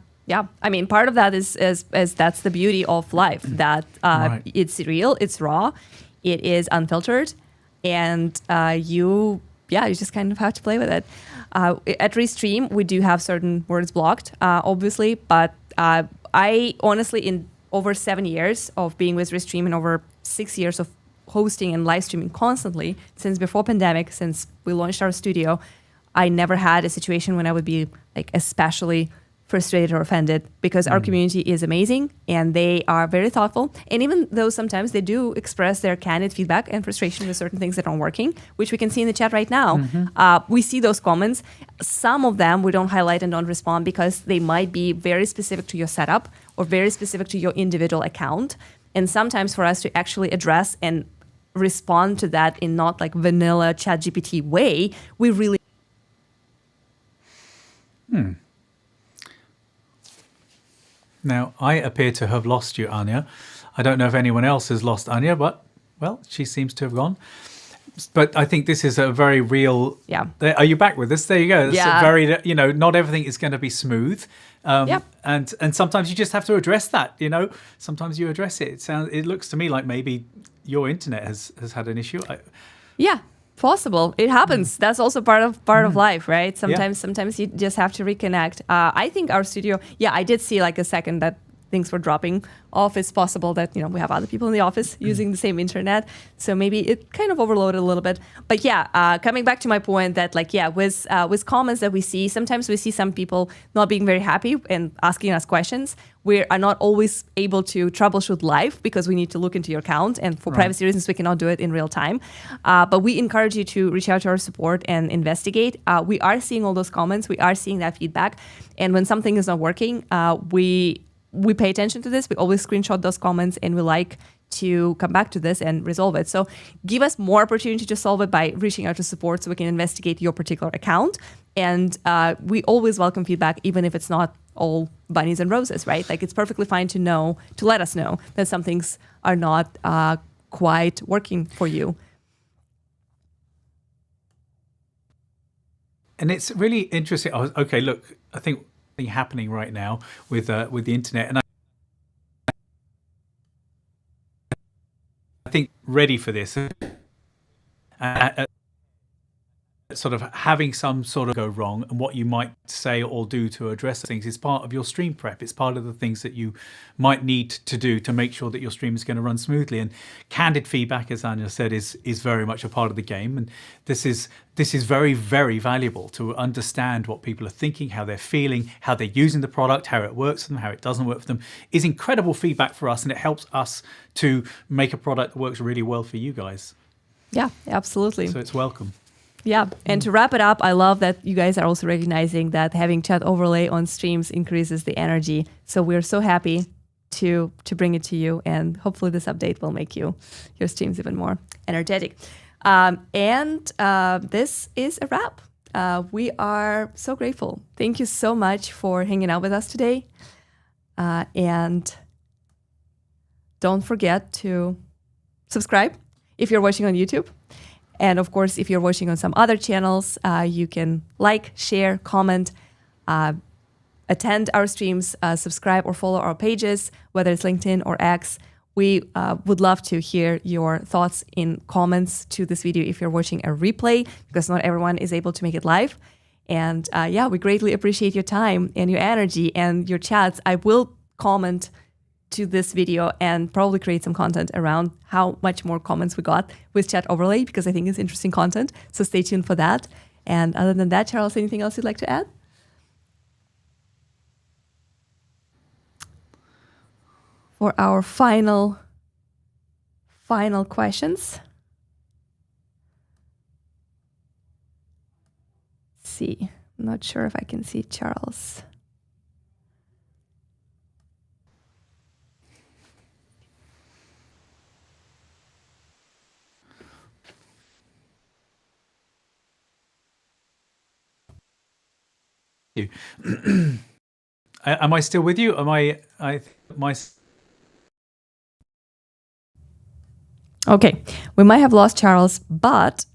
I mean, part of that is that's the beauty of life, that right. It's real, it's raw, it is unfiltered, and you just kind of have to play with it. At Restream, we do have certain words blocked, obviously, but I honestly, in over 7 years of being with Restream and over 6 years of hosting and live streaming constantly, since before pandemic, since we launched our studio, I never had a situation when I would be like especially frustrated or offended, because our community is amazing and they are very thoughtful. And even though sometimes they do express their candid feedback and frustration with certain things that aren't working, which we can see in the chat right now, we see those comments. Some of them we don't highlight and don't respond because they might be very specific to your setup or very specific to your individual account. And sometimes for us to actually address and respond to that in not like vanilla ChatGPT way, we really... Now, I appear to have lost you, Anya. I don't know if anyone else has lost Anya, but, well, she seems to have gone. But I think this is a very real... Yeah. Are you back with us? There you go. It's yeah. a very, not everything is going to be smooth. Yep. And sometimes you just have to address that, Sometimes you address it. It looks to me like maybe your internet has had an issue. Yeah. Possible. It happens. That's also part of life, right? Sometimes you just have to reconnect. I think our studio, I did see like a second that things were dropping off. It's possible that, we have other people in the office using the same internet. So maybe it kind of overloaded a little bit. But yeah, coming back to my point that with comments that we see, sometimes we see some people not being very happy and asking us questions. We are not always able to troubleshoot live because we need to look into your account. And for privacy reasons, we cannot do it in real time. But we encourage you to reach out to our support and investigate. We are seeing all those comments. We are seeing that feedback. And when something is not working, we pay attention to this. We always screenshot those comments and we like to come back to this and resolve it. So give us more opportunity to solve it by reaching out to support so we can investigate your particular account. And we always welcome feedback, even if it's not all bunnies and roses, right? Like, it's perfectly fine to let us know that some things are not quite working for you. And it's really interesting. Okay, look, I think something happening right now with the internet, and I think ready for this. Sort of having some sort of go wrong and what you might say or do to address things is part of your stream prep. It's part of the things that you might need to do to make sure that your stream is going to run smoothly. And candid feedback, as Anya said, is very much a part of the game. And this is very, very valuable to understand what people are thinking, how they're feeling, how they're using the product, how it works for them, how it doesn't work for them. Is incredible feedback for us, and it helps us to make a product that works really well for you guys. Yeah, absolutely. So it's welcome. Yeah, and to wrap it up, I love that you guys are also recognizing that having chat overlay on streams increases the energy. So we're so happy to bring it to you, and hopefully this update will make your streams even more energetic. And this is a wrap. We are so grateful. Thank you so much for hanging out with us today. And don't forget to subscribe if you're watching on YouTube. And of course, if you're watching on some other channels, you can like, share, comment, attend our streams, subscribe or follow our pages, whether it's LinkedIn or X. We would love to hear your thoughts in comments to this video if you're watching a replay, because not everyone is able to make it live. And we greatly appreciate your time and your energy and your chats. I will comment to this video and probably create some content around how much more comments we got with chat overlay, because I think it's interesting content. So stay tuned for that. And other than that, Charles, anything else you'd like to add? For our final questions. Let's see. I'm not sure if I can see Charles. Am I still with you? Okay, we might have lost Charles, but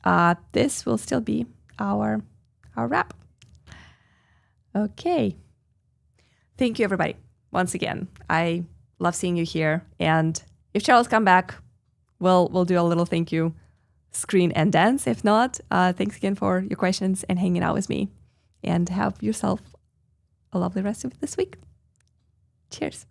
this will still be our wrap. Okay. Thank you, everybody. Once again, I love seeing you here. And if Charles come back, we'll do a little thank you screen and dance. If not, thanks again for your questions and hanging out with me. And have yourself a lovely rest of this week. Cheers.